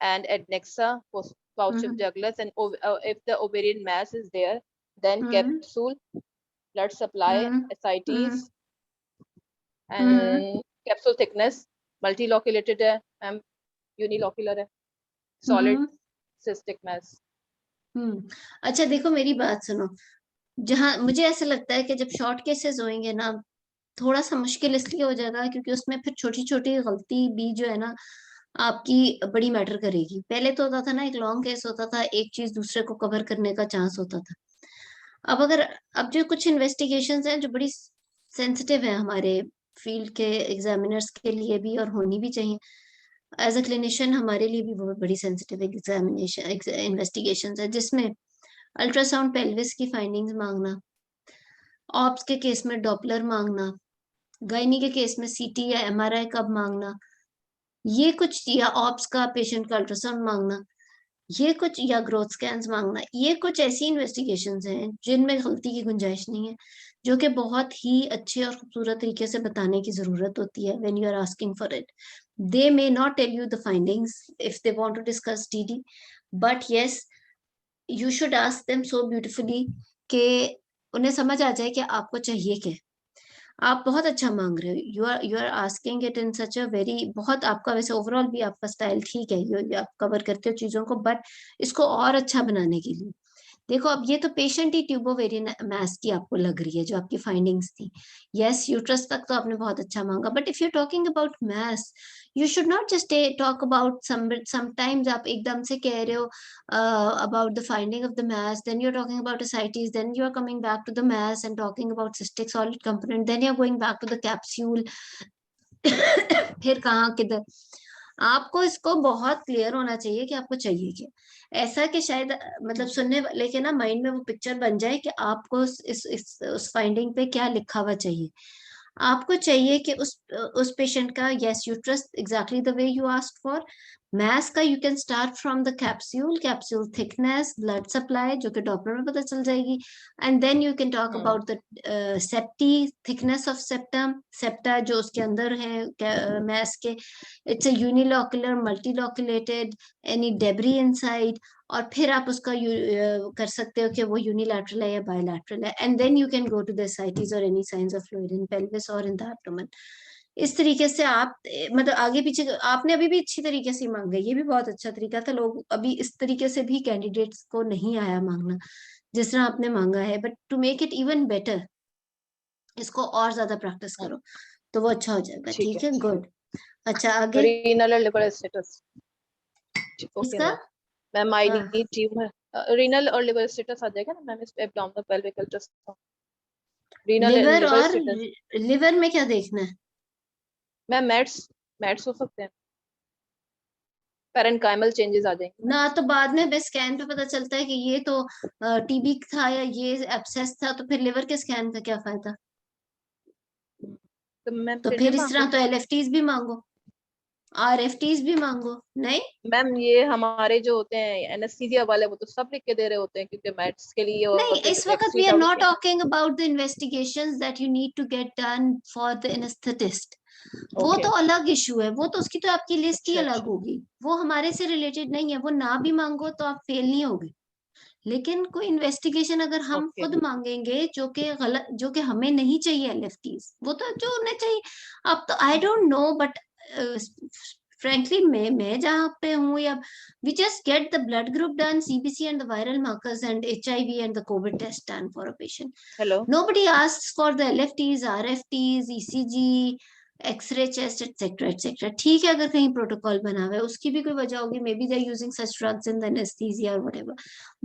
and adnexa pouch of Douglas, and if the ovarian mass is there, then capsule, blood supply, ascites, and capsule thickness, multiloculated है, unilocular है, solid cystic mass. अच्छा देखो मेरी बात सुनो, जहाँ मुझे ऐसा लगता है कि जब शॉर्ट केसेस होंगे ना, थोड़ा सा मुश्किल इसलिए हो जाएगा क्योंकि उसमें फिर छोटी छोटी गलती भी जो है ना आपकी बड़ी मैटर करेगी। पहले तो होता था ना, एक लॉन्ग केस होता था, एक चीज दूसरे को कवर करने का चांस होता था। अब जो कुछ इन्वेस्टिगेशंस हैं जो बड़ी सेंसिटिव है हमारे फील्ड के एग्जामिनर्स के लिए भी, और होनी भी चाहिए, एज अ क्लिनिशियन हमारे लिए भी बहुत बड़ी सेंसिटिव एग्जामिनेशन इन्वेस्टिगेशंस है, जिसमें अल्ट्रासाउंड पेल्विस की फाइंडिंग्स मांगना, ऑप्स के केस में डॉपलर मांगना, गायनी के केस में सीटी या एमआरआई कब मांगना, ये कुछ, या ऑप्स का पेशेंट का अल्ट्रासाउंड मांगना, ये कुछ, या ग्रोथ स्कैन्स मांगना, ये कुछ ऐसी इन्वेस्टिगेशंस हैं जिनमें गलती की गुंजाइश नहीं है, जो कि बहुत ही अच्छे और खूबसूरत तरीके से बताने की जरूरत होती है when you are asking for it. They may not tell you the findings if they want to discuss TD, but yes you should ask them so beautifully कि उन्हें समझ आ जाए कि आपको चाहिए क्या। आप बहुत अच्छा मांग रहे हो, you are asking it in such a very, बहुत आपका वैसे ओवरऑल भी आपका स्टाइल ठीक है, आप कवर करते हो चीजों को, बट इसको और अच्छा बनाने के लिए देखो, अब ये तो पेशेंट ही ट्यूबोवेरियन मैस की आपको लग रही है जो आपकी फाइंडिंग्स थी। यस यूट्रस तक तो आपने बहुत अच्छा मांगा, but if you talking about mass you should not just talk about sometimes आप एकदम से कह रहे हो about the finding of the mass, then you're talking about ascites, then you're coming back to the mass and talking about cystic solid component, then you're going back to the capsule फिर कहाँ किधर। आपको इसको बहुत clear होना चाहिए कि आपको चाहिए क्या, ऐसा कि शायद मतलब सुनने वाले के ना माइंड में वो पिक्चर बन जाए कि आपको उस फाइंडिंग पे क्या लिखा हुआ चाहिए। आपको चाहिए कि उस पेशेंट का yes uterus exactly the way you asked for, mass का you can start from the capsule thickness, blood supply जो कि डॉपलर में पता चल जाएगी, and then you can talk about the septae, thickness of septum, septa जो उसके अंदर है मैस के, it's a unilocular, multiloculated, any debris inside, और फिर आप उसका कर सकते हो कि वो यूनिलैटरल है या बायलैटरल है, and then you can go to the ascites और any signs of fluid in pelvis और इन द एब्डोमेन। इस तरीके से आप मतलब आगे पीछे आपने अभी भी अच्छी तरीके से मांगा, ये भी बहुत अच्छा तरीका था। लोग अभी इस तरीके से भी कैंडिडेट्स को नहीं आया मांगना जिस तरह आपने मांगा है, but to make it even better इसको और ज्यादा प्रैक्टिस करो तो वो अच्छा हो जाएगा। ठीक है, गुड। अच्छा आगे रीनल लिवर स्टेटस इसका ma'am, I need tumour, renal और लिवर स्टेटस आ जाएगा ना मैम इस abdominal pelvic ultrasound. Renal liver और स्टेटस, लिवर में क्या देखना है मैम? मैट्स हो सकते हैं, पैरेन्काइमल चेंजेस आ जाएंगे ना, तो बाद में बस स्कैन पे पता चलता है कि ये तो टीबी था या ये एब्सेस था, तो फिर लिवर के स्कैन का क्या फायदा। तो मैम तो फिर इस तरह तो एलएफटीज भी मांगो, आरएफटीज भी मांगो। नहीं मैम, ये हमारे जो होते हैं एनेस्थीसिया वाले वो तो सब लिख के दे रहे होते हैं क्योंकि मैट्स के लिए नहीं, इस वक्त we are not talking about the investigations that you need to get done for the anaesthetist. वो तो अलग इशू है, वो तो उसकी तो आपकी लिस्ट ही अलग होगी, वो हमारे से रिलेटेड नहीं है। वो ना भी मांगो तो आप फेल नहीं होगे, लेकिन कोई इन्वेस्टिगेशन अगर हम खुद मांगेंगे जो कि गलत, जो कि हमें नहीं चाहिए एलएफटीज, वो तो जो उन्हें चाहिए। अब तो I don't know, but frankly मैं जहाँ पे हूँ, या we just get the blood group done, CBC and the viral markers and HIV and the COVID test done for a patient. Hello. Nobody asks for the LFTs, RFTs, ECG, xray chest etcetera etcetera. ठीक है, अगर कहीं protocol बना हुआ है उसकी भी कोई वजह होगी, may be they are using such drugs in the anaesthesia और व्हाटएवर,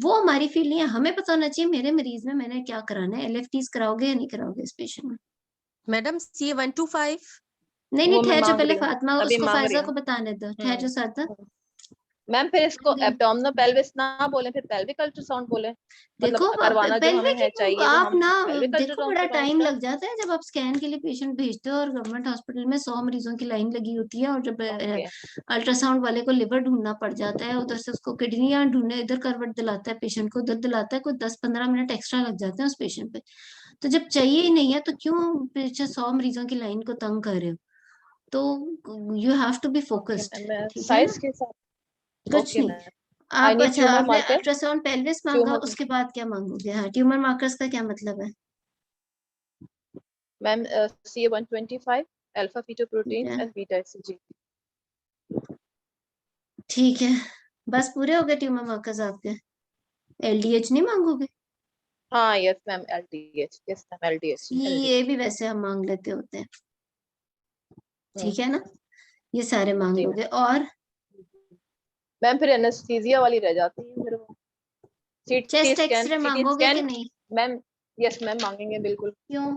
वो हमारी फील्ड नहीं है। हमें पता होना चाहिए मेरे मरीज में मैंने क्या कराना है। एलएफटीज कराओगे या नहीं कराओगे इस पेशेंट में? मैडम CA125 नहीं ठहर जो, पहले फातिमा उसको फायजा को बताने दो, ठहर जो साथ। मैम फिर इसको एब्डोमिनल पेल्विस ना बोले, फिर पेल्विक अल्ट्रासाउंड बोले। देखो करवाना जो हमें है चाहिए आप ना देखो बड़ा टाइम लग जाता है जब आप स्कैन के लिए पेशेंट भेजते हो, और गवर्नमेंट हॉस्पिटल में 100 मरीजों की लाइन लगी होती है, और जब अल्ट्रासाउंड वाले को लिवर ढूंढना पड़ जाता है, उधर से उसको किडनियां ढूंढने, इधर करवट दिलाता है पेशेंट को, उधर दिलाता है, कोई 10-15 मिनट एक्स्ट्रा लग जाते हैं उस पेशेंट पे। तो जब चाहिए ही नहीं है तो क्यों पीछे 100 मरीजों की लाइन को तंग कर रहे हो? तो you have to be focused. Size के साथ कुछ नहीं, I आप need अच्छा tumor आपने marker. अल्ट्रासाउंड पेल्विस मांगा, Tumor- उसके बाद क्या मांगोगे? हाँ, ट्यूमर मार्कर्स का क्या मतलब है? Ma'am, CA125, alpha fetoproteins है। and beta hCG. ठीक है, बस पूरे हो गए ट्यूमर मार्कर्स आपके? LDH नहीं मांगोगे? हाँ, yes ma'am, LDH. Yes ma'am, LDH. ये भी वैसे हम मांग लेते होते हैं, ठीक है ना? ये सारे मांग जी, लोगे। और मैम फिर एनेस्थीसिया वाली रह जाती है फिर वो CT chest scan, xray CT मांगोगे कि स्कैन नहीं? मैम। यस मैम, मांगेंगे बिल्कुल क्यों?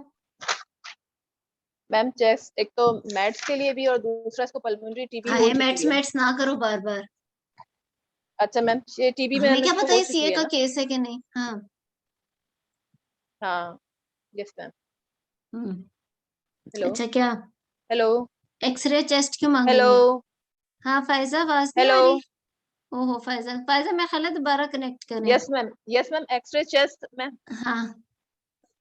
मैम। चेस्ट एक तो मैट्स के लिए भी और दूसरा इसको पल्मोनरी टीबी हो हाय, चुकी मैट्स है। मैट्स ना करो बार बार। अच्छा मैम, टीबी हमें मैम क्या इसको पता हो ये चुकी सीए है का ना। केस है कि नहीं। हाँ। हाँ, यस मैम। हम्म। हेलो अच्छा, क्या हेलो एक्सरे चेस्ट क्यों हेलो मांगेंगे? हाँ फायजा, आवाज नहीं आ हेलो। रही? ओहो फायजा, फायजा मैं खाला दोबारा कनेक्ट करें। Yes ma'am, X ray chest ma'am. हाँ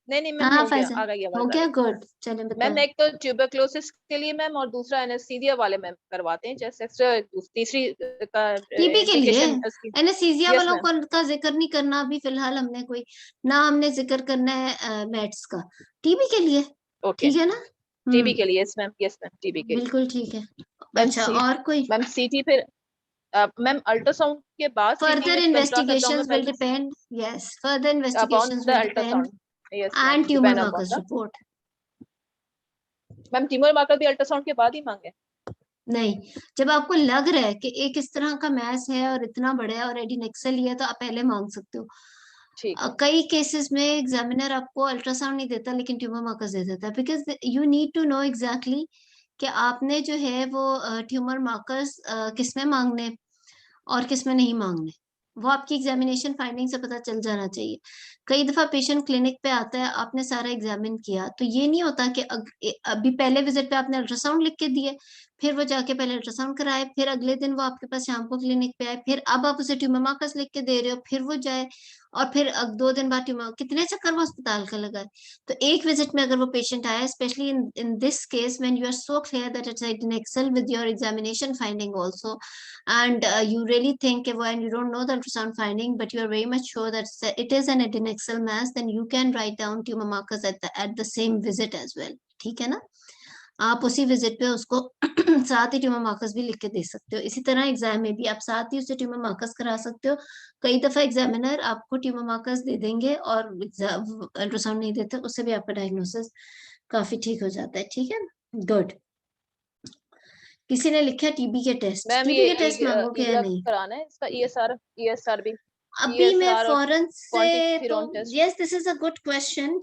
नहीं नहीं हाँ मैम, हाँ हो गया, फायजा, आ गई हो आवाज आ गया, गई। गुड। चले मैम बताएं। एक तो ट्यूबरक्लोसिस के लिए मैम और दूसरा एनेस्थीसिया वाले मैम करवाते हैं चेस्ट एक्सरे। तीसरी का टीबी के लिए इंडिकेशन उसकी। एनेस्थीसिया यस वालों मैम। का जिक्र नहीं करना अभी फिलहाल हमने कोई, ना हमने जिक्र करना है मैट्स का। टीबी के लिए ओके, ठीक है ना? टीबी के लिए। Yes ma'am, yes ma'am, TB के लिए। बिल्कुल ठीक है। मैम अच्छा, और कोई मैम सीटी फिर मैम अल्ट्रासाउंड के बाद सीटी further with contrast investigations abdominal will pelvis depend, yes, further upon investigations the will depend ultrasound. Yes ma'am, and tumor depend upon markers the. report। Ma'am tumour marker भी ultrasound के बाद ही मांगे? नहीं, जब आपको लग रहा है कि एक इस तरह का मैस है और इतना बड़ा है और एडिनेक्सल ही है तो आप पहले मांग सकते हो। ठीक है। कई केसेस में एग्जामिनर आपको अल्ट्रासाउंड नहीं देता लेकिन ट्यूमर मार्कर्स दे देता है, because you need to know exactly कि आपने जो है वो ट्यूमर मार्कर्स किस में मांगने और किस में नहीं मांगने। वो आपकी एग्जामिनेशन फाइंडिंग से पता चल जाना चाहिए। कई दफा पेशेंट क्लिनिक पे आता है, आपने सारा एग्जामिन किया तो ये नहीं होता कि अभी पहले विजिट पे आपने अल्ट्रासाउंड लिख के दिए, फिर वो जाके पहले अल्ट्रासाउंड कराए, फिर अगले दिन वो आपके पास शाम को क्लिनिक पे आए, फिर अब आप उसे ट्यूमर मार्कर्स लिख के दे रहे हो, फिर वो जाए और फिर 2 दिन बाद ट्यूमर, कितने चक्कर वो अस्पताल का लगा है। तो एक विजिट में अगर वो पेशेंट आया, specially in this case when you are so clear that it's an excel with your examination finding also, and you really think and you don't know the ultrasound finding but you are very much sure that it is an adnexal mass, then you can write down tumor markers at the same visit as well। ठीक है ना? आप उसी visit पे उसको साथ ही tumour markers भी लिख के दे सकते हो। इसी तरह एग्जाम में भी आप साथ ही उससे ट्यूमर मार्कर्स करा सकते हो। कई दफा एग्जामिनर आपको ट्यूमर मार्कर्स दे देंगे और अल्ट्रासाउंड नहीं देते, उससे भी आपका डायग्नोसिस काफी ठीक हो जाता है। ठीक है, गुड। किसी ने लिखा टीबी के टेस्ट, मैम टीबी ये के टेस्ट मांगोगे या ईगला नहीं? कराना है इसका, ESR भी, अभी मैं ESR और फॉरेन से तो, क्वांटिफेरॉन test. yes, this is a good question.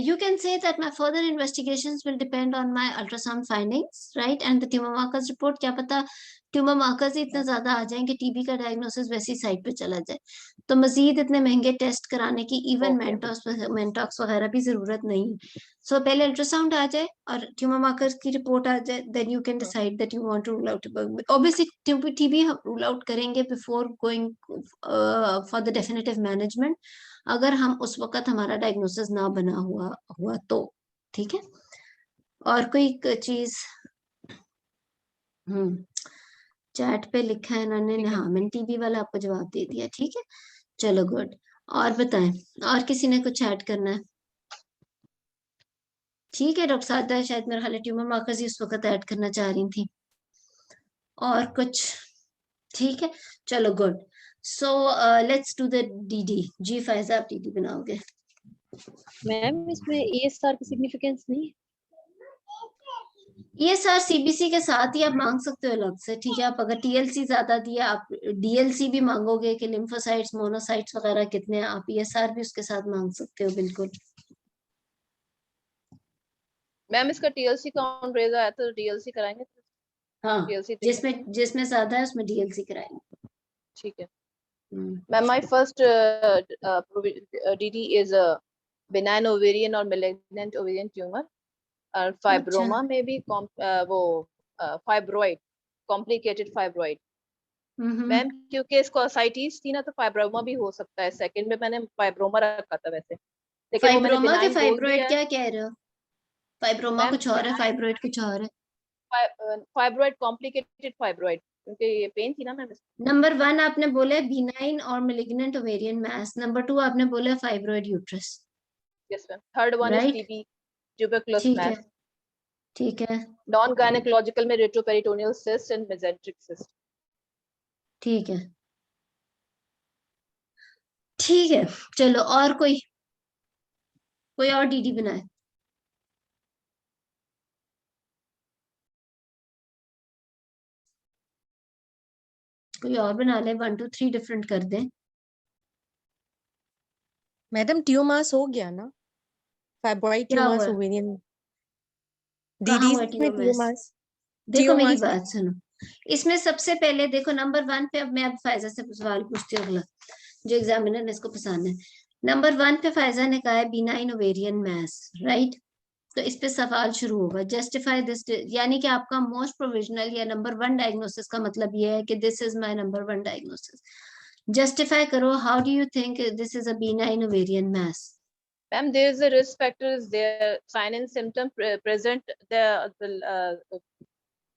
You can say that my further investigations will depend on my ultrasound findings, right, and the tumor markers report। क्या पता ट्यूमर मार्कर्स ही इतना ज्यादा आ जाए कि टीबी का डायग्नोसिस वैसी साइड पे चला जाए, तो मजीद इतने महंगे टेस्ट कराने की इवन मेंटॉक्स वगैरह भी जरूरत नहीं। सो पहले अल्ट्रासाउंड आ जाए और ट्यूमर मार्कर्स की रिपोर्ट आ जाए, then you can decide that you want to rule out. Obviously TB rule out करेंगे before going for the definitive management, अगर हम उस वक्त हमारा डायग्नोसिस ना बना हुआ तो। ठीक है, और कोई चीज? चैट पे लिखा है इन्होंने, हाँ मैंने टीबी वाला आपको जवाब दे दिया। ठीक है, चलो गुड। और बताएं, और किसी ने कुछ ऐड करना है? ठीक है, डॉक्टर सादा शायद मेरा ख्याल ट्यूमर मार्कर्स ही उस वक्त ऐड करना चाह रही थी, और कुछ? ठीक है, चलो good. So let's do the DD. जी फायजा, आप डीडी बनाओगे? मैम इसमें ESR की सिग्निफिकेंस नहीं है? ये सर सीबीसी के साथ ही आप मांग सकते हो अलग से। ठीक है, आप अगर टीएलसी ज्यादा दिया, आप डीएलसी भी मांगोगे कि लिम्फोसाइट्स मोनोसाइट्स वगैरह कितने हैं, आप ईएसआर भी उसके साथ मांग सकते हो। बिल्कुल। मैम इसका TLC काउंट रेज आया तो DLC कराएंगे? हाँ, TLC जिसमें ज्यादा है उसमें डीएलसी कराएंगे। ठीक है ma'am. My first DD is benign ovarian or malignant ovarian tumor और फाइब्रोमा में भी वो फाइब्रॉइड, कॉम्प्लिकेटेड फाइब्रॉइड। मैम क्योंकि इसको असाइटिस थी ना तो फाइब्रोमा भी हो सकता है। सेकंड में मैंने फाइब्रोमा रखा था वैसे, लेकिन वो मैंने फाइब्रोमा के benign बोल फाइब्रॉइड दिया। क्या कह रहे हो? फाइब्रोमा मैम कुछ और है, फाइब्रॉइड कुछ और है। फाइब्रॉइड, कॉम्प्लिकेटेड फाइब्रॉइड, क्योंकि ये पेन थी ना मैम। नंबर 1 आपने बोले बिनाइन और मेलिग्नेंट ओवेरियन मास, नंबर 2 आपने बोले fibroid uterus, yes ma'am. Third one is right? TB tuberculous ठीक है, मास। ठीक है, नॉन गायनेकोलॉजिकल में retroperitoneal cyst and mesenteric cyst. ठीक है, ठीक है। चलो, और कोई और डीडी बनाए? कोई और बना ले, 1 2 3 डिफरेंट कर दें। मैडम ट्यूमास हो गया ना, फाइब्रॉइड क्या ट्यूमास हुआ? ओवेरियन, कहाँ डीडीज हुआ में टीओएमएस? ट्यूमास। देखो मेरी ट्यूमास बात सुनो, इसमें सबसे पहले देखो नंबर 1 पे, अब मैं अब फायजा से सवाल पूछती हूँ अगला, जो एग्जामिनर ने इसको पसंद है। नंबर 1 पे फायजा ने कहा है बिनाइन ओवेरियन मास, राइट? तो इस पे सवाल शुरू होगा, जस्टिफाई दिस, यानी कि आपका मोस्ट प्रोविजनल या नंबर 1 डायग्नोसिस का मतलब ये है कि this is my number 1 diagnosis. Justify करो, how do you think this is a benign ovarian mass? Ma'am, there is a risk factor is there, sign and symptom present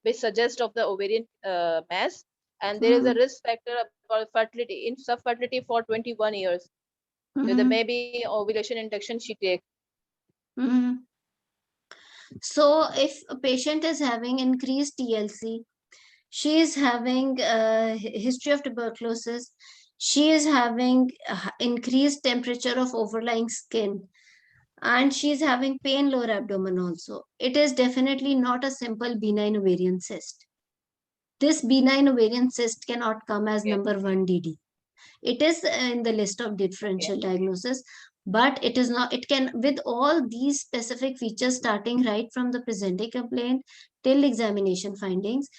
which suggest of the ovarian mass, and there is a risk factor for fertility, in subfertility for 21 years. So there may be ovulation induction she take. So if a patient is having increased TLC, she is having history of tuberculosis, she is having increased temperature of overlying skin, and she is having pain lower abdomen also, it is definitely not a simple benign ovarian cyst. This benign ovarian cyst cannot come as number 1 DD. It is in the list of differential diagnosis, but it is not, it can, with all these specific features starting right from the presenting complaint till examination findings,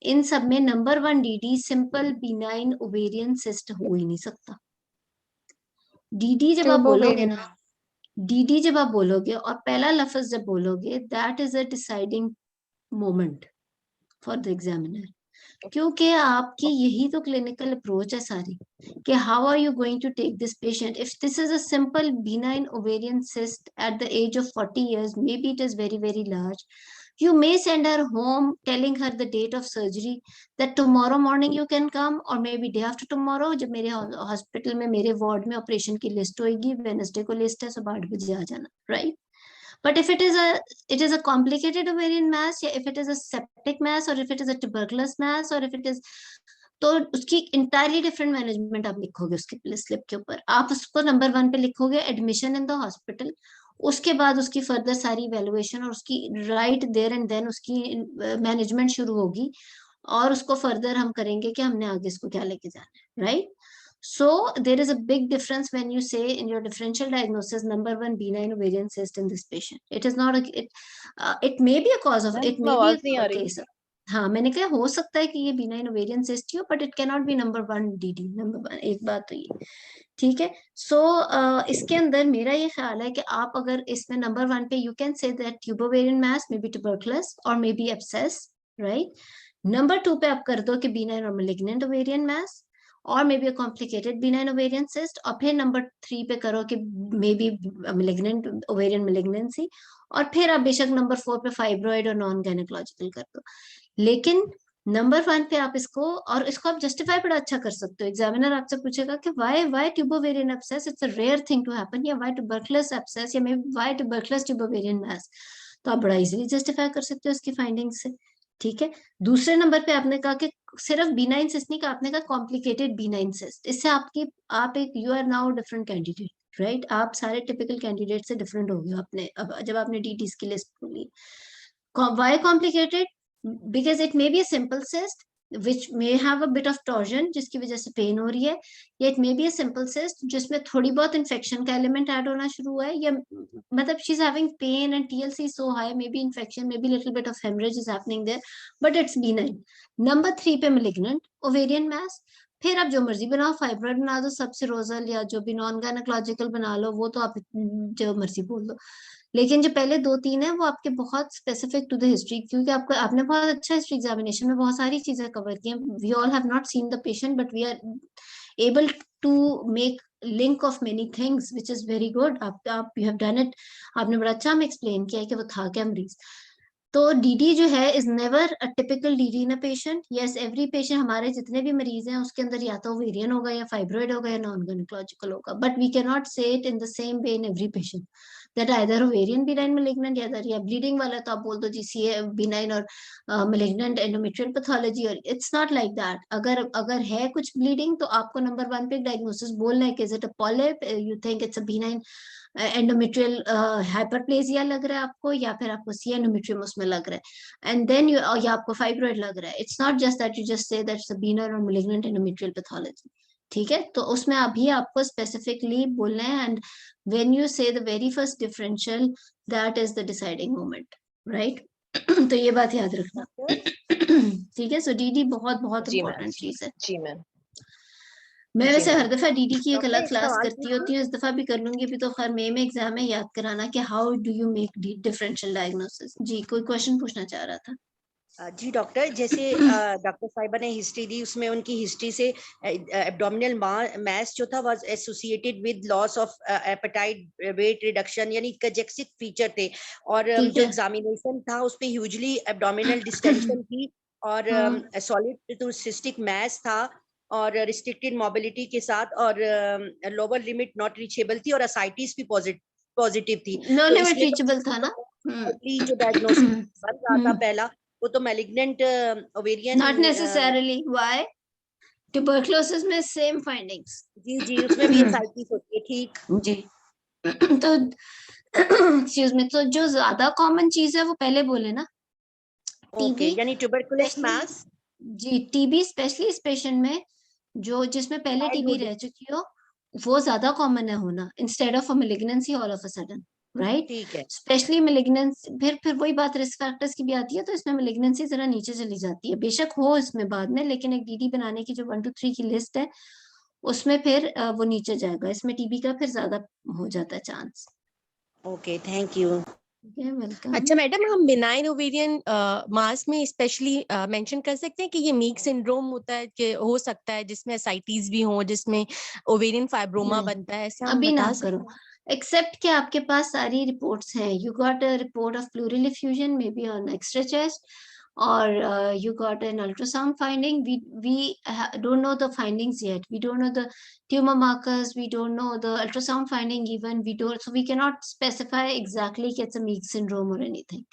इन सब में number 1 DD simple benign ovarian cyst हो ही नहीं सकता। DD जब आप बोलोगे ना, DD जब आप बोलोगे और पहला लफ्ज जब बोलोगे, that is a deciding moment for the examiner, क्योंकि आपकी यही तो क्लिनिकल अप्रोच है सारी, कि how are you going to take this patient. If this is a simple benign ovarian cyst at the age of 40 years, maybe it is very very large, you may send her home telling her the date of surgery, that tomorrow morning you can come, or maybe day after tomorrow, जब मेरे hospital में मेरे ward में operation की list होगी, Wednesday को list है, सुबह 8 बजे आ जाना, right? But if it is a complicated ovarian mass, या if it is a septic mass, or if it is a tuberculous mass, or if it is, तो उसकी इंटायरली डिफरेंट मैनेजमेंट आप लिखोगे उसके स्लिप के ऊपर। आप उसको नंबर 1 पे लिखोगे एडमिशन इन द हॉस्पिटल, उसके बाद उसकी फर्दर सारी इवेलुएशन और उसकी राइट देयर एंड देन उसकी मैनेजमेंट शुरू होगी, और उसको फर्दर हम करेंगे कि हमने आगे इसको क्या लेके जाना है, right? So there is a big difference when you say in your differential diagnosis number 1 benign ovarian cyst in this patient. It is not it may be a cause of, it may be a case of, हाँ मैंने कहा हो सकता है कि ये benign ovarian cyst हो, but it can not be number 1 DD, number 1, एक बात तो ये ठीक है। सो इसके अंदर मेरा ये ख्याल है कि आप अगर इसमें नंबर 1 पे you can say that tube ovarian mass may be tuberculous और may be abscess, right? Number 2 पे आप कर दो कि बिनाइन और मैलिग्नेंट ओवेरियन मास, और may be a complicated benign ovarian cyst, और फिर नंबर 3 पे करो कि may be malignant ovarian malignancy, और फिर आप बेशक नंबर 4 पे फाइब्रॉइड और नॉन गायनेकोलॉजिकल कर दो। लेकिन नंबर 1 पे आप इसको, और इसको आप जस्टिफाई बड़ा अच्छा कर सकते हो। एग्जामिनर आपसे पूछेगा कि why tubo-ovarian abscess, it's a rare thing to happen, या व्हाई ट्यूबरकुलस एब्सेस, या मे व्हाई ट्यूबरकुलस ट्यूबोवेरियन मास, तो आप बड़ा इजीली जस्टिफाई कर सकते हो इसकी फाइंडिंग्स से, ठीक है। दूसरे नंबर पे आपने कहा कि सिर्फ B9 सिस्ट नहीं कहा, आपने कहा कॉम्प्लिकेटेड B9 सिस्ट, इससे आप एक you are now different candidate, right? आप सारे टिपिकल कैंडिडेट से डिफरेंट हो गए आपने अब जब आपने डीटीज की लिस्ट खोली। Why complicated? Because it may be a simple cyst which may have a bit of torsion जिसकी वजह से पेन हो रही है, या it may be a simple cyst जिसमें थोड़ी बहुत इन्फेक्शन का एलिमेंट ऐड होना शुरू हुआ है, या मतलब she is having pain and TLC so high, maybe infection, maybe little bit of haemorrhage is happening there, but it's B9। Number 3 पे मैलिग्नेंट ओवेरियन मास, फिर आप जो मर्जी बनाओ, फाइब्रॉइड बना दो, सबसिरोजल या जो भी नॉन गायनेकोलॉजिकल बना लो, वो तो आप जो मर्जी बोल दो, लेकिन जो पहले 2-3 है वो आपके बहुत स्पेसिफिक टू द हिस्ट्री, क्योंकि आपने बहुत अच्छा हिस्ट्री एग्जामिनेशन में बहुत सारी चीजें कवर की हैं। We all have not seen the patient, but we are able to make link of many things which is very good. आप यू हैव डन इट, आपने बड़ा अच्छा हमें एक्सप्लेन किया है कि वो था क्या मरीज। तो डीडी जो है is never a typical DD in a patient. Yes, every patient, हमारे जितने भी मरीज हैं उसके अंदर या तो ओवेरियन होगा या फाइब्रॉइड होगा या नॉन गायनेकोलॉजिकल होगा, बट वी कैन नॉट से it in the same way in every patient that either ovarian benign malignant या ब्लीडिंग वाला तो आप बोल दो जी सीए बिनाइन और मैलिग्नेंट एंडोमेट्रियल पैथोलॉजी, और इट्स नॉट लाइक दैट. अगर है कुछ ब्लीडिंग तो आपको नंबर 1 पे डायग्नोसिस बोलना है कि is it a polyp, you think it's a benign endometrial hyperplasia लग रहा है आपको, या फिर आपको सी एंडोमेट्रियम उसमें लग रहा है, एंड देन या आपको फाइब्रॉइड लग रहा है. It's not just that you just say that's a benign और मैलिग्नेंट एंडोमेट्रियल पैथोलॉजी. ठीक है, तो उसमें अभी आपको स्पेसिफिकली बोलना है, एंड व्हेन यू से the very first differential that is the deciding moment, right. तो ये बात याद रखना. ठीक है, सो डीडी बहुत बहुत जी मैम. इंपॉर्टेंट चीज है. जी मैम. मैं जी वैसे मैम. हर दफा डीडी की एक डॉक्टर अलग एक क्लास सवाल करती पूछूं? होती हूँ, इस दफा भी कर लूंगी. अभी तो खैर मई में एग्जाम है, याद कराना कि how do you make differential diagnosis. जी, कोई क्वेश्चन पूछना चाह रहा था. जी डॉक्टर, जैसे डॉक्टर साहिबा ने हिस्ट्री दी, उसमें उनकी हिस्ट्री से एब्डोमिनल मास जो था was associated with loss of appetite, weight reduction, यानी कजेक्सिक फीचर थे. और ठीक जो है. एग्जामिनेशन था उसपे ह्यूजली एब्डोमिनल डिस्टेंशन थी, और हाँ. सॉलिड टू सिस्टिक मास था, और रिस्ट्रिक्टेड मोबिलिटी के साथ, और लोअर लिमिट नॉट रीचेबल थी, और असाइटिस भी पॉजिटिव थी. नो तो लिमिट इसमें रीचेबल था ना. तो जो डायग्नोसिस बन रहा था पहला, वो तो malignant ovarian. Not necessarily. Why? Tuberculosis में सेम फाइंडिंग्स. जी उसमें भी एसाइटिस होती है. ठीक. जी. तो एक्सक्यूज मी, तो जो ज्यादा कॉमन चीज है वो पहले बोले ना. ओके, टीबी यानी ट्यूबरकुलस स्पेशली. मास. जी, टीबी स्पेशली इस पेशेंट में जो जिसमें पहले टीबी चाइल्डहुड. रह चुकी हो, वो ज्यादा कॉमन है होना, instead of a malignancy all of a sudden, right. ठीक है. स्पेशली मैलिग्नेंसी, फिर वही बात रिस्क फैक्टर्स की भी आती है, तो इसमें मैलिग्नेंसी जरा नीचे चली जाती है, बेशक हो इसमें बाद में, लेकिन एक डीडी बनाने की जो 1 to 3 की लिस्ट है उसमें फिर वो नीचे जाएगा. इसमें टीबी का फिर ज्यादा हो जाता है chance. Okay, thank you. Welcome. अच्छा मैडम, हम बिनाइन ओवेरियन मास में स्पेशली मेंशन कर सकते हैं कि ये मीक सिंड्रोम होता है, कि हो सकता है जिसमें एसाइटिस भी हो, जिसमें ओवेरियन फाइब्रोमा नहीं, बनता है, ऐसे हम अभी ना बता करो, सकते हैं? एक्सेप्ट कि आपके पास सारी रिपोर्ट्स हैं. You got a report of pleural effusion may be on extra chest, or you got an ultrasound finding. We don't know the findings yet. We don't know the tumor markers. We don't know the ultrasound finding even. We don't, so we cannot specify exactly कि it's a Meeks syndrome or anything.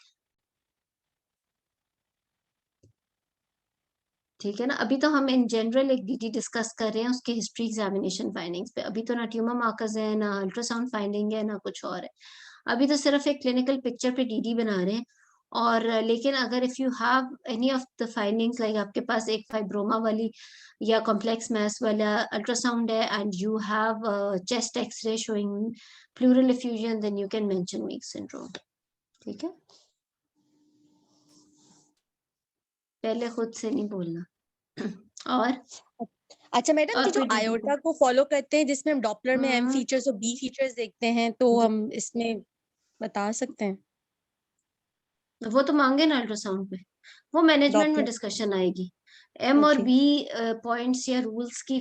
ठीक है ना. अभी तो हम in general एक DD discuss कर रहे हैं उसके हिस्ट्री एग्जामिनेशन फाइंडिंग्स पे. अभी तो ना ट्यूमर मार्कर्स है, ना अल्ट्रासाउंड फाइंडिंग है, ना कुछ और है. अभी तो सिर्फ एक क्लिनिकल पिक्चर पे डीडी बना रहे हैं. और लेकिन अगर if you have any of the findings, like आपके पास एक फाइब्रोमा वाली या कॉम्प्लेक्स मैस वाला अल्ट्रासाउंड है, and you have chest X ray showing pleural effusion, then you can mention Meigs syndrome. ठीक है, पहले खुद से नहीं बोलना. और अच्छा मैडम, और जो कोई डीडी आयोटा को फॉलो करते हैं, जिसमें हम डॉपलर में एम हम्म, फीचर्स और बी फीचर्स देखते हैं, तो जी. हम इसमें बता सकते हैं? वो तो मांगे ना अल्ट्रासाउंड पे, वो मैनेजमेंट में डॉपलर. डिस्कशन आएगी. एम और ओके. बी पॉइंट्स या रूल्स की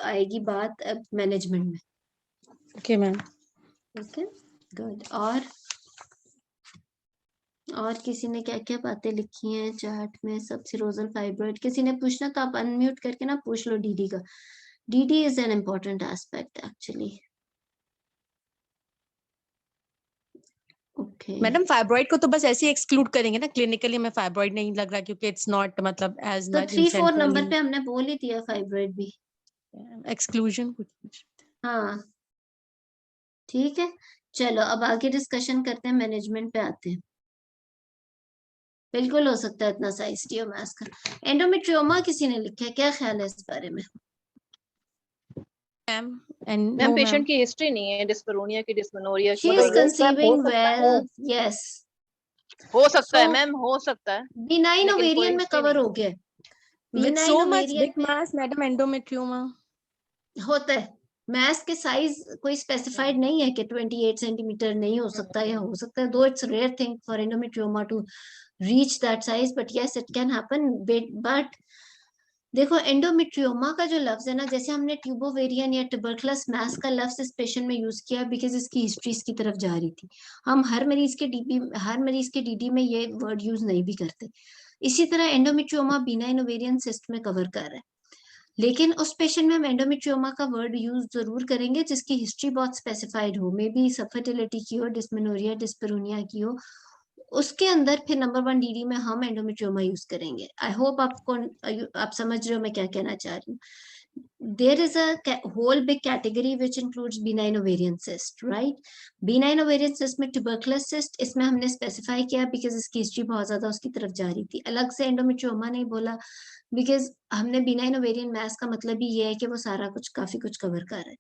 आएगी बात मैनेजमेंट में. Okay ma'am. ठीक है, गुड. और किसी ने क्या क्या बातें लिखी हैं चैट में? सब सिरोजल फाइब्रॉइड किसी ने पूछना तो आप अनम्यूट करके ना पूछ लो डीडी का. DD is an important aspect actually. Okay, madam fibroid को तो बस ऐसे ही एक्सक्लूड करेंगे ना, क्लिनिकली हमें फाइब्रॉइड नहीं लग रहा, क्योंकि इट्स नॉट मतलब एज तो मच 3-4 सेंट्रली नंबर पे हमने बोल ही दिया फाइब्रॉइड भी. एक्सक्लूजन कुछ. हाँ, ठीक है. चलो अब आगे डिस्कशन करते हैं, मैनेजमेंट पे आते हैं. बिल्कुल हो सकता है इतना साइज टियोमास का. एंडोमेट्रियोमा किसी ने लिखा है, क्या ख्याल है इस बारे में? Ma'am and ma'am no patient ma'am. की हिस्ट्री नहीं है डिस्पेरोनिया की, डिस्मेनोरिया की. शी इज तो yes, ma'am, हो कंसीविंग सकता है. वेल. यस. हो सकता है So, मैम, हो सकता है, बिनाइन लेकिन कोई ओवेरियन में हिस्ट्री कवर नहीं हो है. गया. With so benign much ovarian big mass madam, endometrioma होता है. मैस के साइज कोई स्पेसिफाइड नहीं है कि 28 सेंटीमीटर नहीं हो सकता या हो सकता है, though it's rare thing for endometrioma to reach that size, but yes it can happen. But देखो एंडोमेट्रियोमा का जो लफ्ज है ना, जैसे हमने ट्यूबोवेरियन या ट्यूबरकुलस मास का लफ्ज इस पेशेंट में यूज किया बिकॉज इसकी हिस्ट्री इसकी तरफ जा रही थी। हम हर मरीज के डीडी में ये वर्ड यूज नहीं भी करते। इसी तरह एंडोमेट्रियोमा बिनाइन ओवेरियन सिस्ट में कवर कर रहा है, लेकिन उस पेशेंट में हम एंडोमेट्रियोमा का वर्ड यूज जरूर करेंगे जिसकी हिस्ट्री बहुत स्पेसिफाइड हो, मे बी सबफर्टिलिटी की हो, डिस्मेनोरिया डिस्पेरोनिया की हो। उसके अंदर फिर नंबर 1 डीडी में हम एंडोमेट्रियोमा यूज करेंगे। आई होप आप समझ रहे हो मैं क्या कहना चाह रही हूँ। there is a whole big category which includes benign ovarian cyst, right? benign ovarian cyst में tuberculous cyst इसमें हमने स्पेसिफाई किया बिकॉज इसकी हिस्ट्री बहुत ज्यादा उसकी तरफ जा रही थी। अलग से एंडोमेट्रियोमा नहीं बोला बिकॉज हमने benign ovarian mass का मतलब ही ये है कि वो सारा कुछ काफी कुछ कवर कर रहा है।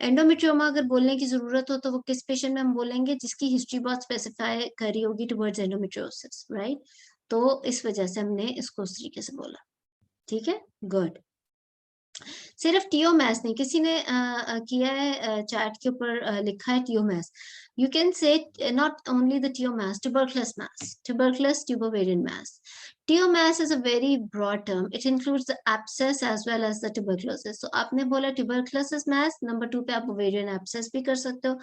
एंडोमेट्रियोमा अगर बोलने की जरूरत हो तो वो किस पेशेंट में हम बोलेंगे जिसकी हिस्ट्री बहुत स्पेसिफाई करी होगी टुवर्ड्स एंडोमेट्रियोसिस, राइट? तो इस वजह से हमने इसको उस तरीके से बोला। ठीक है, गुड। सिर्फ टीओमैस नहीं, किसी ने किया है चैट के ऊपर लिखा है TO mass. You can say not only the TO mass, tuberculous mass, tuberculous tubovarian mass. TOMAS is a very broad term. It includes the abscess as well as the tuberculosis. So आपने बोला tuberculosis mass, नंबर 2 पे आप ovarian abscess भी कर सकते हो,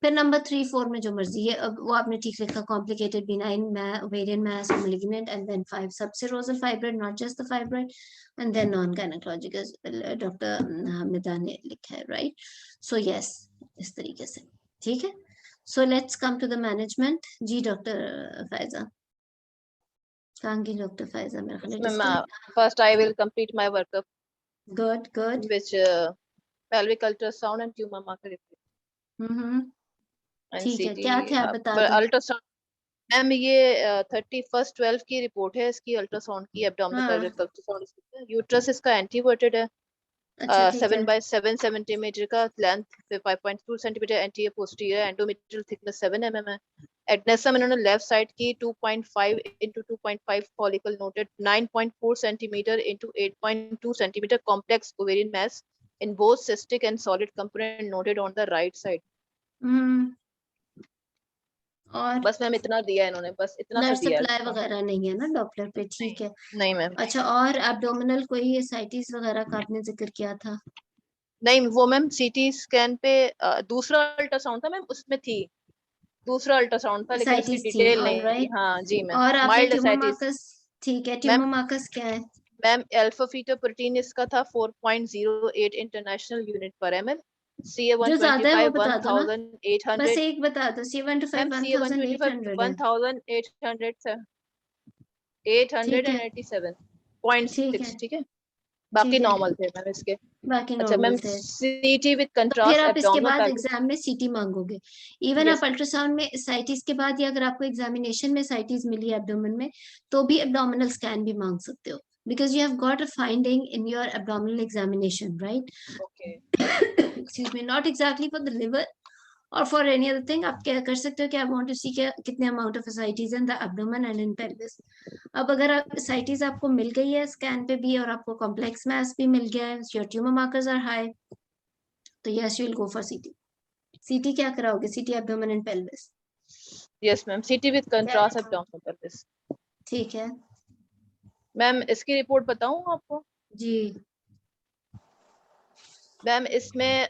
फिर number 3, 4 में जो मर्जी है, अब वो आपने ठीक लिखा, complicated benign ovarian mass, malignant, and then 5 subserosal fibroid, not just the fibroid, and then non-gynecologic, as doctor Hamida ने लिखा है, राइट? सो यस, इस तरीके से। ठीक है, so let's come to the management. जी डॉक्टर फायजा, डॉक्टर फायजा मेरा ख्याल है। First, I will complete my workup. Good, good. Which pelvic ultrasound and tumor marker report. ठीक है, क्या थे आप बता दो। अल्ट्रासाउंड मैम ये 31/12 की रिपोर्ट है इसकी, अल्ट्रासाउंड की, एब्डोमिनल पेल्विक अल्ट्रासाउंड। यूट्रस इसका एंटीवर्टेड है, 7/7 सेंटीमीटर का, length 5.2 centimetre, anterior posterior, endometrial thickness 7 mm है। एडनेसम इन्होंने लेफ्ट साइड की 2.5 into 2.5 follicle noted, 9.4 centimetre into 8.2 centimetre, complex ovarian mass in both cystic and solid component noted on the right side. और बस ma'am इतना दिया इन्होंने, बस इतना ब्लड दिया सप्लाई वगैरह नहीं है ना डॉपलर पे? ठीक है, नहीं मैम। अच्छा, और एब्डोमिनल कोई एसाइटिस वगैरह का आपने जिक्र किया था? नहीं, वो मैम सीटी स्कैन पे दूसरा अल्ट्रासाउंड था मैम, उसमें थी, दूसरा अल्ट्रासाउंड था, लेकिन उसकी डिटेल नहीं थी। हाँ जी मैम, और आपने माइल्ड ट्यूमर एसाइटिस। मार्कस, ठीक है, ट्यूमर मार्कस क्या है? मैम अल्फा फीटोप्रोटीन इसका था 4.08 इंटरनेशनल यूनिट पर ml, जो ज्यादा है वो बता दो ना, 1800, बस एक बता दो। CA125 1800 1887 887.6, ठीक है, बाकी नॉर्मल थे मैम इसके। बाकी अच्छा मैम, नॉर्मल थे। सीटी विद तो कंट्रास्ट फिर आप इसके बाद एब्डोमिनल एग्जाम में सीटी मांगोगे। इवन आप अल्ट्रासाउंड में साइटिस के बाद, या अगर आपको एग्जामिनेशन में साइटिस मिली एब्डोमेन में, तो भी एब्डोमिनल स्कैन भी मांग सकते हो, because you have got a finding in your abdominal examination, right? Okay. Excuse me, not exactly for the liver or for any other thing. आप क्या कर सकते हो कि I want to see कितने amount of ascites in the abdomen and in pelvis. अब अगर ascites आपको मिल गई है स्कैन पे भी और आपको complex mass भी मिल गया है, your tumor markers are high, तो yes, you will go for CT. CT क्या कराओगे? CT abdomen and pelvis. Yes ma'am, CT with contrast abdominal pelvis. ठीक है मैम, इसकी रिपोर्ट बताऊं आपको? जी। मैम इसमें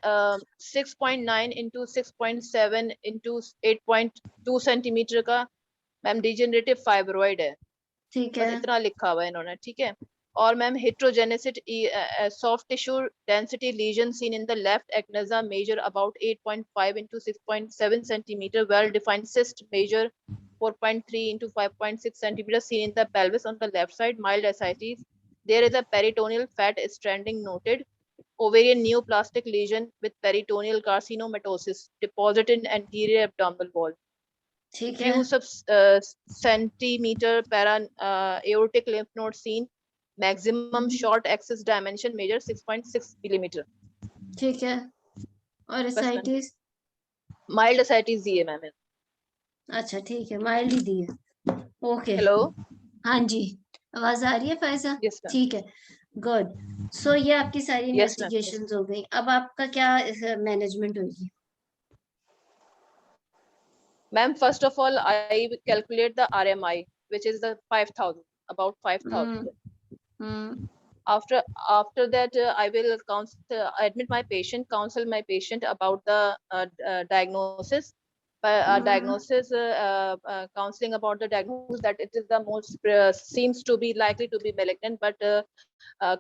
6.9 into 6.7 into 8.2 सेंटीमीटर का मैम डिजेनरेटिव फाइब्रॉइड है, ठीक बस है, इतना लिखा हुआ है इन्होंने, ठीक है। और ma'am heterogeneity soft tissue density lesion seen in the left adnexa measure about 8.5 into 6.7 centimetre, well defined cyst measure 4.3 into 5.6 centimeter seen in the pelvis on the left side, mild ascites. There is a peritoneal fat stranding noted. Ovarian neoplastic lesion with peritoneal carcinomatosis deposited in anterior abdominal wall. ठीक है, Few centimeter para aortic lymph node seen. Maximum short axis dimension measure 6.6 millimeter. ठीक है, और ascites? Mild ascites दी है ma'am. अच्छा ठीक है, mild ही दी है। ओके, हेलो, हाँ जी, आवाज आ रही है फायजा? yes, ठीक है, गुड। सो ये आपकी सारी Yes, ma'am. इन्वेस्टिगेशंस हो गई। अब आपका क्या मैनेजमेंट होगी? Ma'am, first of all, I calculate the RMI, which is the 5,000, about 5,000. After that, I will admit my patient, counsel my patient about the diagnosis. Counseling about the diagnosis, that it is the most seems to be likely to be malignant, but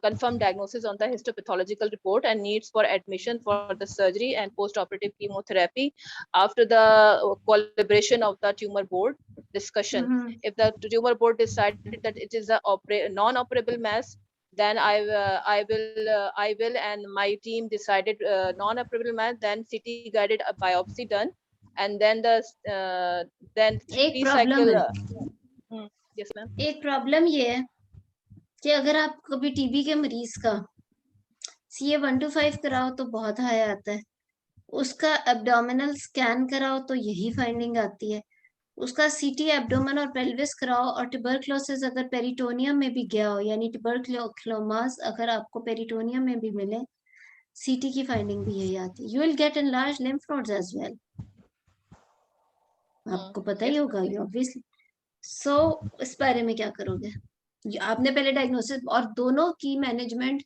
confirmed diagnosis on the histopathological report and needs for admission for the surgery and post-operative chemotherapy after the collaboration of the tumor board discussion. If the tumor board decided that it is a non-operable mass, then I will and my team decided non-operable mass, then CT guided biopsy done, and then then एक 3 problem cycle. है, Yes ma'am. एक problem ये है कि अगर आप कभी TB के मरीज का CA 125 कराओ तो बहुत हाई आता है, उसका एब्डोमिनल स्कैन कराओ तो यही फाइंडिंग आती है, उसका CT एब्डोमेन और पेल्विस कराओ और ट्यूबरक्लोसिस अगर पेरिटोनियम में भी गया हो, यानी ट्यूबरक्लोमास अगर आपको पेरिटोनियम में भी मिले, CT की फाइंडिंग भी यही आती है. You will get enlarged lymph nodes as well, आपको पता ही होगा ये ऑब्वियसली. सो इस बारे में क्या करोगे? आपने पहले डायग्नोसिस, और दोनों की मैनेजमेंट,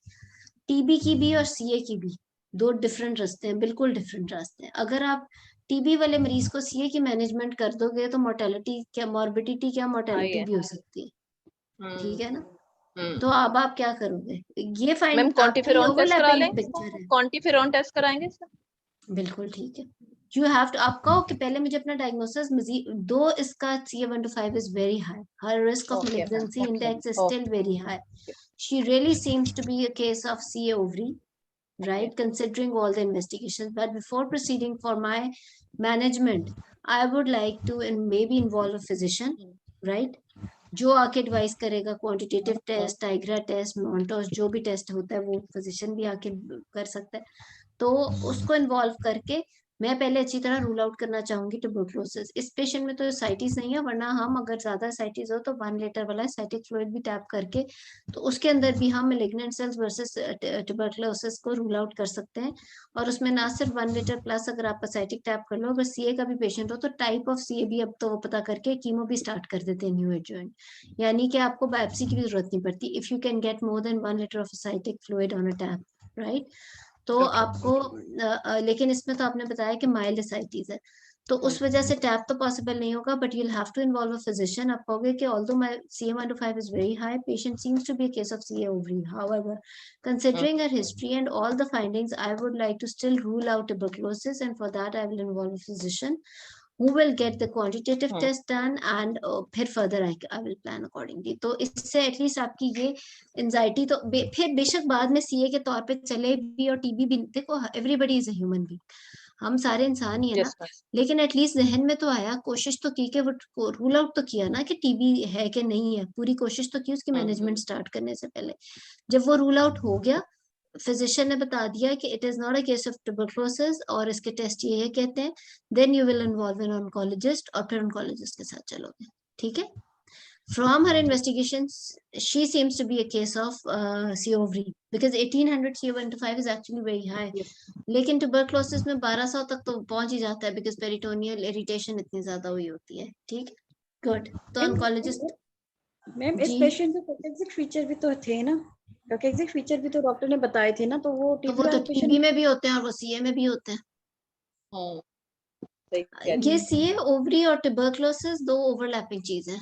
टीबी की भी और CA की भी, दो डिफरेंट रास्ते हैं, बिल्कुल डिफरेंट रास्ते हैं. अगर आप टीबी वाले मरीज को CA की मैनेजमेंट कर दोगे तो मोर्टेलिटी क्या, मॉर्बिडिटी क्या, मोर्टेलिटी भी हो सकती है. ठीक है ना? तो अब आप क्या करोगे? ये फाइंड क्वांटिफेरॉन टेस्ट करा लें, पिक्चर है. क्वांटिफेरॉन टेस्ट कराएंगे सर? बिल्कुल ठीक है. यू हैव टू, आप कहो कि पहले मुझे अपना डायग्नोसिस, दो इसका CA 125 is very high, her risk of malignancy index is still very high. She really seems to be a case of CA ovary, right, considering all the investigations. But before proceeding for my management, I would like to maybe involve a physician, right, जो आके advice करेगा, quantitative test, टाइग्रा test, मॉन्टोस, जो भी test होता है वो physician भी आके कर सकता है. तो उसको इन्वॉल्व करके मैं पहले अच्छी तरह रूल आउट करना चाहूंगी ट्यूबरक्लोसिस. इस पेशेंट में तो एसाइटिस नहीं है, वरना हम अगर ज्यादा एसाइटिस हो तो 1 लीटर वाला एसाइटिक फ्लूइड भी टैप करके तो उसके अंदर भी हम मैलिग्नेंट सेल्स वर्सेस ट्यूबरक्लोसिस को रूल आउट कर सकते हैं. और उसमें ना सिर्फ 1 लीटर प्लस अगर आप एसाइटिक टैप कर लो, अगर CA का भी पेशेंट हो तो टाइप ऑफ CA भी अब तो वो पता करके कीमो भी स्टार्ट कर देते हैं न्यू एडजुवेंट, यानी कि आपको बायोप्सी की भी जरूरत नहीं पड़ती if you can get more than 1 litre of Asiatic fluid on a tap, right. तो आपको लेकिन इसमें तो आपने बताया कि माइल्ड एसाइटिस है, तो उस वजह से टैप तो पॉसिबल नहीं होगा, but you'll have to involve a physician. आप कहोगे कि although my CA 125 is very high, patient seems to be a case of CA ovary. However, considering her history and all the findings, I would like to still rule out tuberculosis, and for that I will involve a physician who will get the quantitative test done, and फिर further I will plan accordingly. तो इससे at least आपकी ये anxiety तो फिर बेशक बाद में CA के तौर पे चले भी और TB भी, देखो everybody is a human being, हम सारे इंसान ही है ना, लेकिन एटलीस्ट जहन में तो आया, कोशिश तो की कि वो रूल आउट तो किया ना कि TB है कि नहीं है, पूरी कोशिश तो की उसकी मैनेजमेंट स्टार्ट करने से पहले. जब वो रूल आउट हो गया, फिजिशियन ने बता दिया कि it is not a case of tuberculosis और इसके टेस्ट ये कहते हैं, then you will involve an oncologist और फिर ऑन्कोलॉजिस्ट के साथ चलोगे. ठीक है? From her investigations, she seems to be a case of CA ovary because 1800 CA 125 is actually very high. Yes. लेकिन tuberculosis में 1200 तक तो पहुंच ही जाता है because peritoneal irritation इतनी ज्यादा हुई होती है. ठीक, गुड. तो oncologist मैम इस पेशेंट में कैकेक्सिक फीचर भी तो थे ना, कैकेक्सिक फीचर भी तो डॉक्टर ने बताए थे ना, तो वो TB में भी होते हैं और वो CA में भी होते हैं. ये CA ovary और tuberculosis दो ओवरलैपिंग चीज है.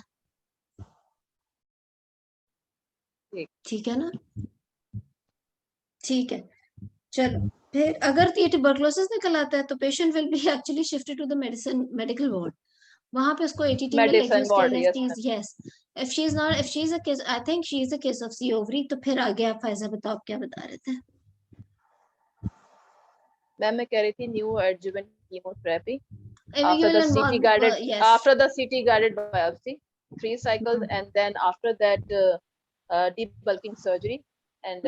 ठीक है ना? ठीक है, चलो. फिर अगर ये ट्यूबरक्लोसिस निकल आता है तो patient will be actually shifted to the medical ward. वहां पे उसको ATT में yes. If she is a case, I think she is a case of CA ovary. तो फिर आगे आप फायजा बताओ, आप क्या बता रहे थे? मैम मैं कह रही थी new adjuvant chemotherapy after the CT guided biopsy, 3 cycles, and then after that debulking surgery and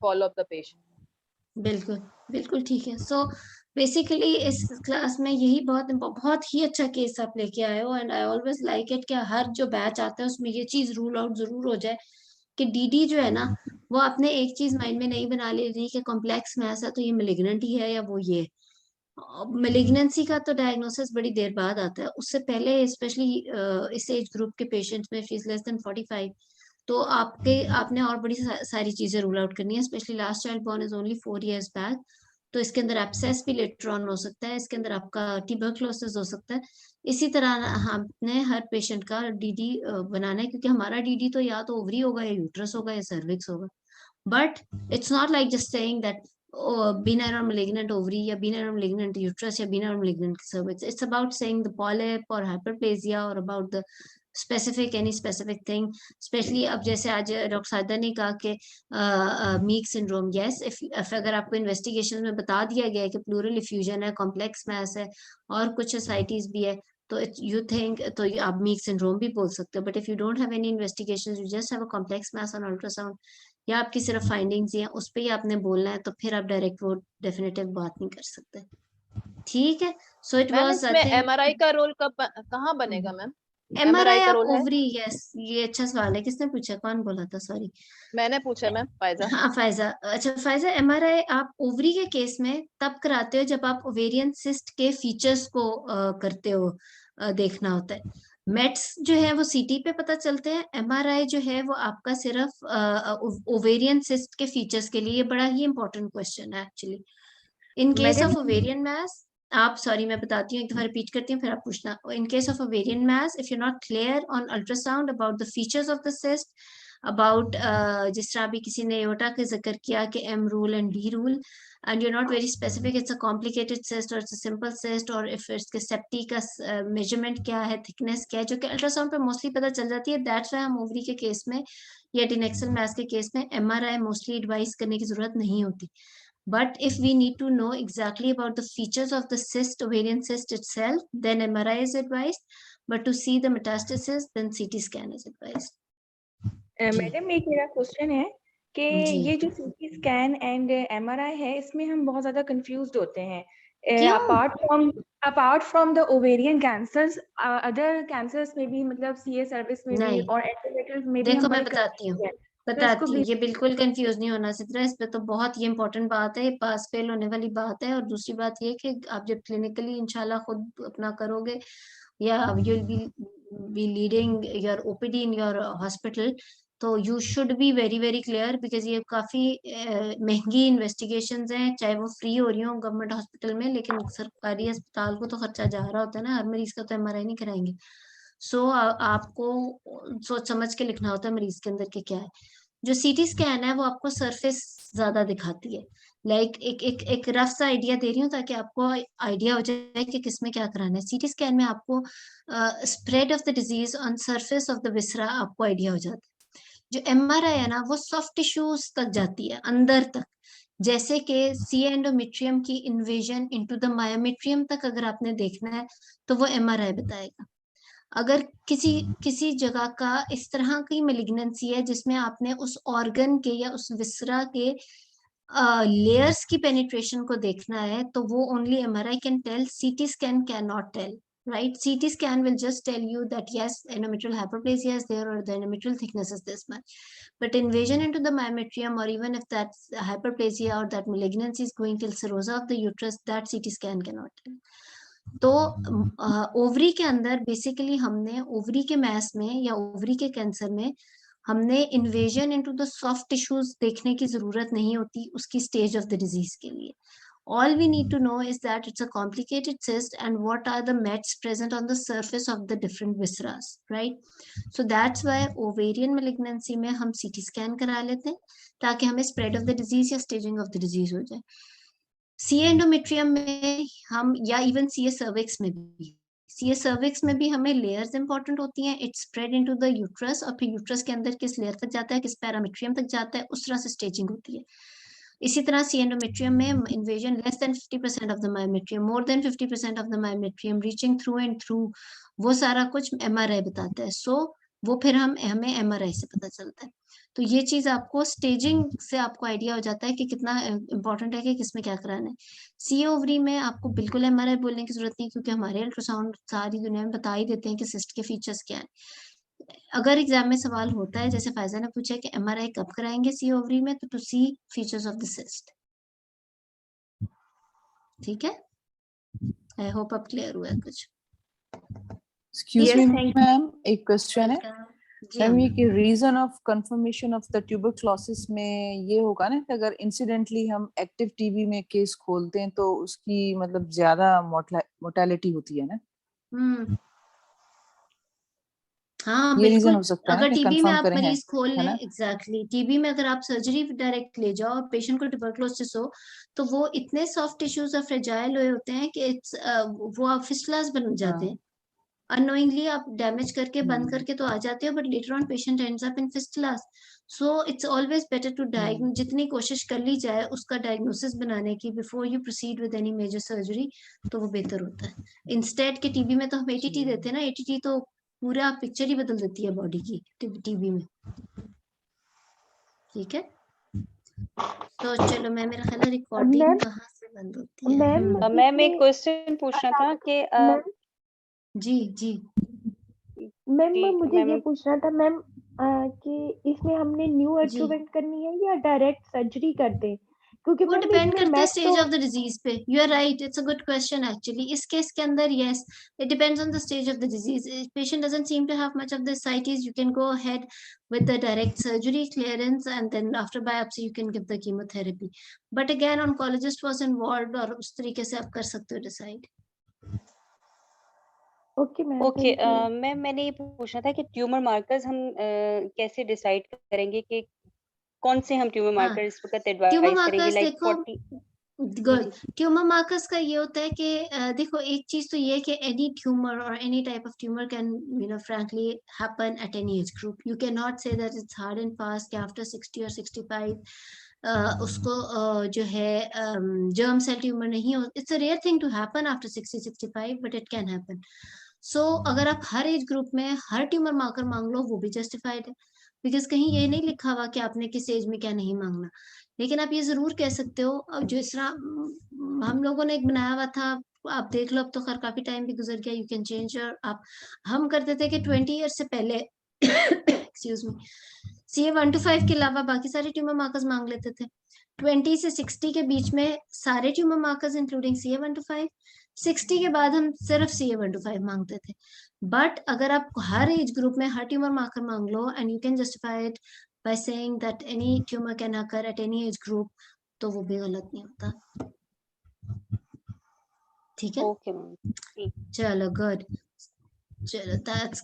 follow up the patient. बिल्कुल बिल्कुल ठीक है. सो बेसिकली इस क्लास में यही बहुत ही अच्छा केस आप लेके आए हो, and I always like it कि हर जो बैच आता है उसमें ये चीज रूल आउट जरूर हो जाए कि DD जो है ना, वो आपने एक चीज माइंड में नहीं बना ली थी कि कॉम्प्लेक्स मैस है तो ये मैलिग्नेंट ही है या वो ये. मैलिग्नेंसी का तो डायग्नोसिस बड़ी देर बाद आता है, उससे पहले स्पेशली इस एज ग्रुप के पेशेंट्स में शी इज लेस देन 45, तो आपने और बड़ी सारी चीजें रूल आउट करनी है, specially last child born is only 4 years back, तो इसके अंदर एब्सेस भी लेटर ऑन हो सकता है, इसके अंदर आपका ट्यूबरक्लोसिस हो सकता है। इसी तरह हमने हर पेशेंट का डीडी बनाना है, क्योंकि हमारा डीडी तो या तो ओवरी होगा या यूट्रस होगा या सर्विक्स होगा, but it's not like just saying that benign or malignant ovary या benign or malignant uterus या benign or malignant cervix. It's about saying the polyp or hyperplasia or about the any specific thing. Especially अब जैसे आज doctor सादा ने कहा कि meek syndrome, yes, if अगर आपको इन्वेस्टिगेशन में बता दिया गया है कि प्लूरल इफ्यूजन है, कॉम्प्लेक्स मैस है और कुछ एसाइटीज भी है, तो यू थिंक तो आप मीक सिंड्रोम भी बोल सकते हो। But if you don't have any investigation, you just have a complex mass on ultrasound या आपकी सिर्फ फाइंडिंग्स हैं उस पे ही आपने बोलना है, तो फिर आप डायरेक्ट वो डेफिनेटिव बात नहीं कर सकते। ठीक है, सो इट मैम वाज इसमें एमआरआई का रोल कहाँ बनेगा मैम? एमआरआई का आप रोल है? ओवरी, यस, ये अच्छा सवाल है, किसने पूछा, कौन बोला था, सॉरी मैंने पूछा मैम, फायजा। हाँ फायजा, अच्छा फायजा, एमआरआई आप ओवरी के केस में तब कराते हो जब आप ओवेरियन सिस्ट के फीचर्स को करते हो, देखना होता है। मेट्स जो है वो सीटी पे पता चलते हैं, एमआरआई जो है वो आपका सिर्फ ओवेरियन सिस्ट के फीचर्स के लिए। बड़ा ही इंपॉर्टेंट क्वेश्चन है actually. In case of ovarian mass, आप, सॉरी मैं बताती हूँ, एक दफा रिपीट करती हूँ फिर आप पूछना। In case of ovarian mass, if you not clear on ultrasound about the features of the cyst, about जिस तरह अभी किसी ने एओर्टा का जिक्र किया कि M rule and D rule, and you're not very specific, it's a complicated cyst or it's a simple cyst, or if इसके सेप्टी का मेजरमेंट क्या है, थिकनेस क्या है, जो कि अल्ट्रासाउंड पे मोस्टली पता चल जाती है। दैट्स व्हाई हम ओवरी के केस में या एडनेक्सल मैस के केस में एमआरआई मोस्टली एडवाइस करने की जरूरत नहीं होती। But if we need to know exactly about the features of the cyst, ovarian cyst itself, then MRI is advised. But to see the metastasis, then CT scan is advised. Madam एक मेरा question है कि ये जो CT scan and MRI है, इसमें हम बहुत ज्यादा कंफ्यूज्ड होते हैं। Apart from the ovarian cancers, other cancers में भी, मतलब सीए सर्विस में भी और एंडोमेट्रियल में भी देखो हम मैं बताती हूँ, ये बिल्कुल कंफ्यूज नहीं होना सिद्रा, इस पे तो बहुत ही इंपॉर्टेंट बात है, पास फेल होने वाली बात है। और दूसरी बात ये कि आप जब क्लिनिकली इंशाल्लाह खुद अपना करोगे या you will be leading your OPD in your hospital, तो you should be very very clear, because ये काफी महंगी इन्वेस्टिगेशंस हैं, चाहे वो फ्री हो रही हो गवर्नमेंट हॉस्पिटल में, लेकिन सरकारी अस्पताल को तो खर्चा जा रहा होता है ना, हर मरीज का तो एमआरआई नहीं कराएंगे। सो आपको सोच समझ के लिखना होता है मरीज के अंदर के क्या है। जो सीटी स्कैन है वो आपको सरफेस ज्यादा दिखाती है, लाइक एक रफ सा आइडिया दे रही हूँ ताकि आपको आइडिया हो जाए कि किसमें क्या कराना है। सीटी स्कैन में आपको spread of the disease on surface of the viscera आपको आइडिया हो जाता है। जो एमआरआई है ना वो सॉफ्ट टिश्यूज तक जाती है, अंदर तक, जैसे कि सी एंडोमेट्रियम की इन्वेजन इनटू द मायोमेट्रियम तक अगर आपने देखना है तो वो एमआरआई बताएगा। अगर किसी जगह का इस तरह की मेलिग्नेंसी है जिसमें आपने उस ऑर्गन के या उस विसरा के लेयर्स की पेनिट्रेशन को देखना है, तो वो only MRI can tell, CT scan can not tell, right? CT scan will just tell you that yes, endometrial hyperplasia is there or the endometrial thickness is this much. But invasion into the myometrium, or even if that hyperplasia or that malignancy is going till cirrhosis of the uterus, that CT scan cannot tell. तो ovary के अंदर basically हमने ovary के mess में या ovary के cancer में हमने invasion into the soft tissues देखने की जरूरत नहीं होती उसकी स्टेज ऑफ द डिजीज के लिए। All we need to know is that it's a complicated cyst and what are the mets present on the surface of the different visceras, right? So that's why ovarian malignancy में हम CT scan करा लेते हैं ताकि हमें spread of the disease या staging of the disease हो जाए। CA endometrium में हम, या even CA cervix में भी, CA cervix में भी हमें layers important होती हैं, it's spread into the uterus और फिर uterus के अंदर किस layer तक जाता है, किस parametrium तक जाता है, उस तरह से staging होती है। इसी तरह सी एंडोमेट्रियम में invasion less than 50% of the myometrium, more than 50% of the myometrium, reaching through and through, वो सारा कुछ एमआरआई बताता है। सो वो फिर हमें एमआरआई से पता चलता है। तो ये चीज आपको स्टेजिंग से आपको आइडिया हो जाता है कि कितना इंपॉर्टेंट है कि किसमें क्या कराना है। सी ओवरी में आपको बिल्कुल एमआरआई बोलने की जरूरत नहीं, क्योंकि हमारे अल्ट्रासाउंड सारी दुनिया में बता ही देते हैं कि सिस्ट के फीचर्स क्या है। अगर एग्जाम में सवाल होता है, जैसे फायजा ने पूछा कि एमआरआई कब कराएंगे सी ओवरी में, तो to see features of the cyst. ठीक है, आई होप अब क्लियर हुआ है कुछ। एक्सक्यूज मी मैम, एक क्वेश्चन है। मैम ये कि reason of confirmation of the tuberculosis में ये होगा ना कि अगर इंसिडेंटली हम एक्टिव टीबी में केस खोलते हैं तो उसकी मतलब ज्यादा मोर्टेलिटी होती है ना। हाँ ये रीजन बिल्कुल। हो सकता है ना अगर कि टीबी में कंफर्म आप करें है मरीज खोल लें, ना। एग्जैक्टली टीबी में अगर आप सर्जरी डायरेक्ट ले जाओ और पेशेंट को ट्यूबरक्लोसिस हो, तो वो इतने सॉफ्ट टिश्यूज और फ्रेजाइल हुए होते हैं कि वो आप फिस्टुलास बन जाते हैं। अनोइंगली आप डैमेज करके बंद करके तो आ जाते हो, but later on patient ends up in fistulas. So it's always better to diagnose, जितनी कोशिश कर ली जाए उसका डायग्नोसिस बनाने की before you proceed with any major surgery, तो वो बेहतर होता है। इंस्टेड के टीबी में तो हम एटीटी देते हैं ना, एटीटी तो पूरा पिक्चर ही बदल देती है बॉडी की टीबी में। ठीक है, तो चलो मैं, मेरा ख्याल है रिकॉर्डिंग कहाँ से बंद होती है। मैम एक क्वेश्चन पूछना था कि जी जी मैम मुझे ये मैम पूछना था मैम कि इसमें हमने न्यू जी, एडजुवेंट करनी है या डायरेक्ट सर्जरी कर दे, क्योंकि वो मैम डिपेंड इसमें करता है मैथ स्टेज तो ऑफ द डिजीज पे। You are right, it's a good question actually. इस केस के अंदर yes, it depends on the stage of the disease. Patient doesn't seem to have much of the ascites, you can go ahead with the direct surgery clearance and then after biopsy you can give the chemotherapy, but again oncologist was involved और उस तरीके से आप कर सकते हो decide. Okay ma'am, okay thank you. Ma'am मैंने ये पूछना था कि ट्यूमर मार्कर्स हम कैसे डिसाइड करेंगे कि कौन से हम ट्यूमर हाँ, मार्कर इस वक्त ट्यूमर एडवाइस करेंगे, मार्कर्स लाइक देखो, 40 गुड। ट्यूमर मार्कर्स का ये होता है कि देखो एक चीज तो ये है कि एनी ट्यूमर और any type of tumour can frankly happen at any age group. You cannot say that it's hard and fast कि after 60 or 65 उसको जो है जर्म सेल ट्यूमर नहीं हो। It's a rare thing to happen after 60-65 but it can happen. So अगर आप हर age group में हर tumour marker मांग लो वो भी जस्टिफाइड है, बिकॉज कहीं ये नहीं लिखा हुआ कि आपने किस एज में क्या नहीं मांगना। लेकिन आप ये जरूर कह सकते हो, अब जिस तरह हम लोगों ने एक बनाया हुआ था, आप देख लो, अब तो खैर काफी टाइम भी गुजर गया, यू कैन चेंज योर। आप हम करते थे कि 20 ईयर से पहले एक्सक्यूज मी, CA 1 to 5 के अलावा बाकी सारे ट्यूमर मार्कर्स मांग लेते थे। 20 से 60 के बीच में सारे tumour markers including CA 1 to 5। 60 के बाद हम सिर्फ CA 1 to 5 मांगते थे। बट अगर आप हर एज ग्रुप में हर ट्यूमर मार्कर मांग लो and you can justify it by saying that any tumor can occur at any age group, तो वो भी गलत नहीं होता। ठीक है, ओके मैम, चलो गुड, चलो that's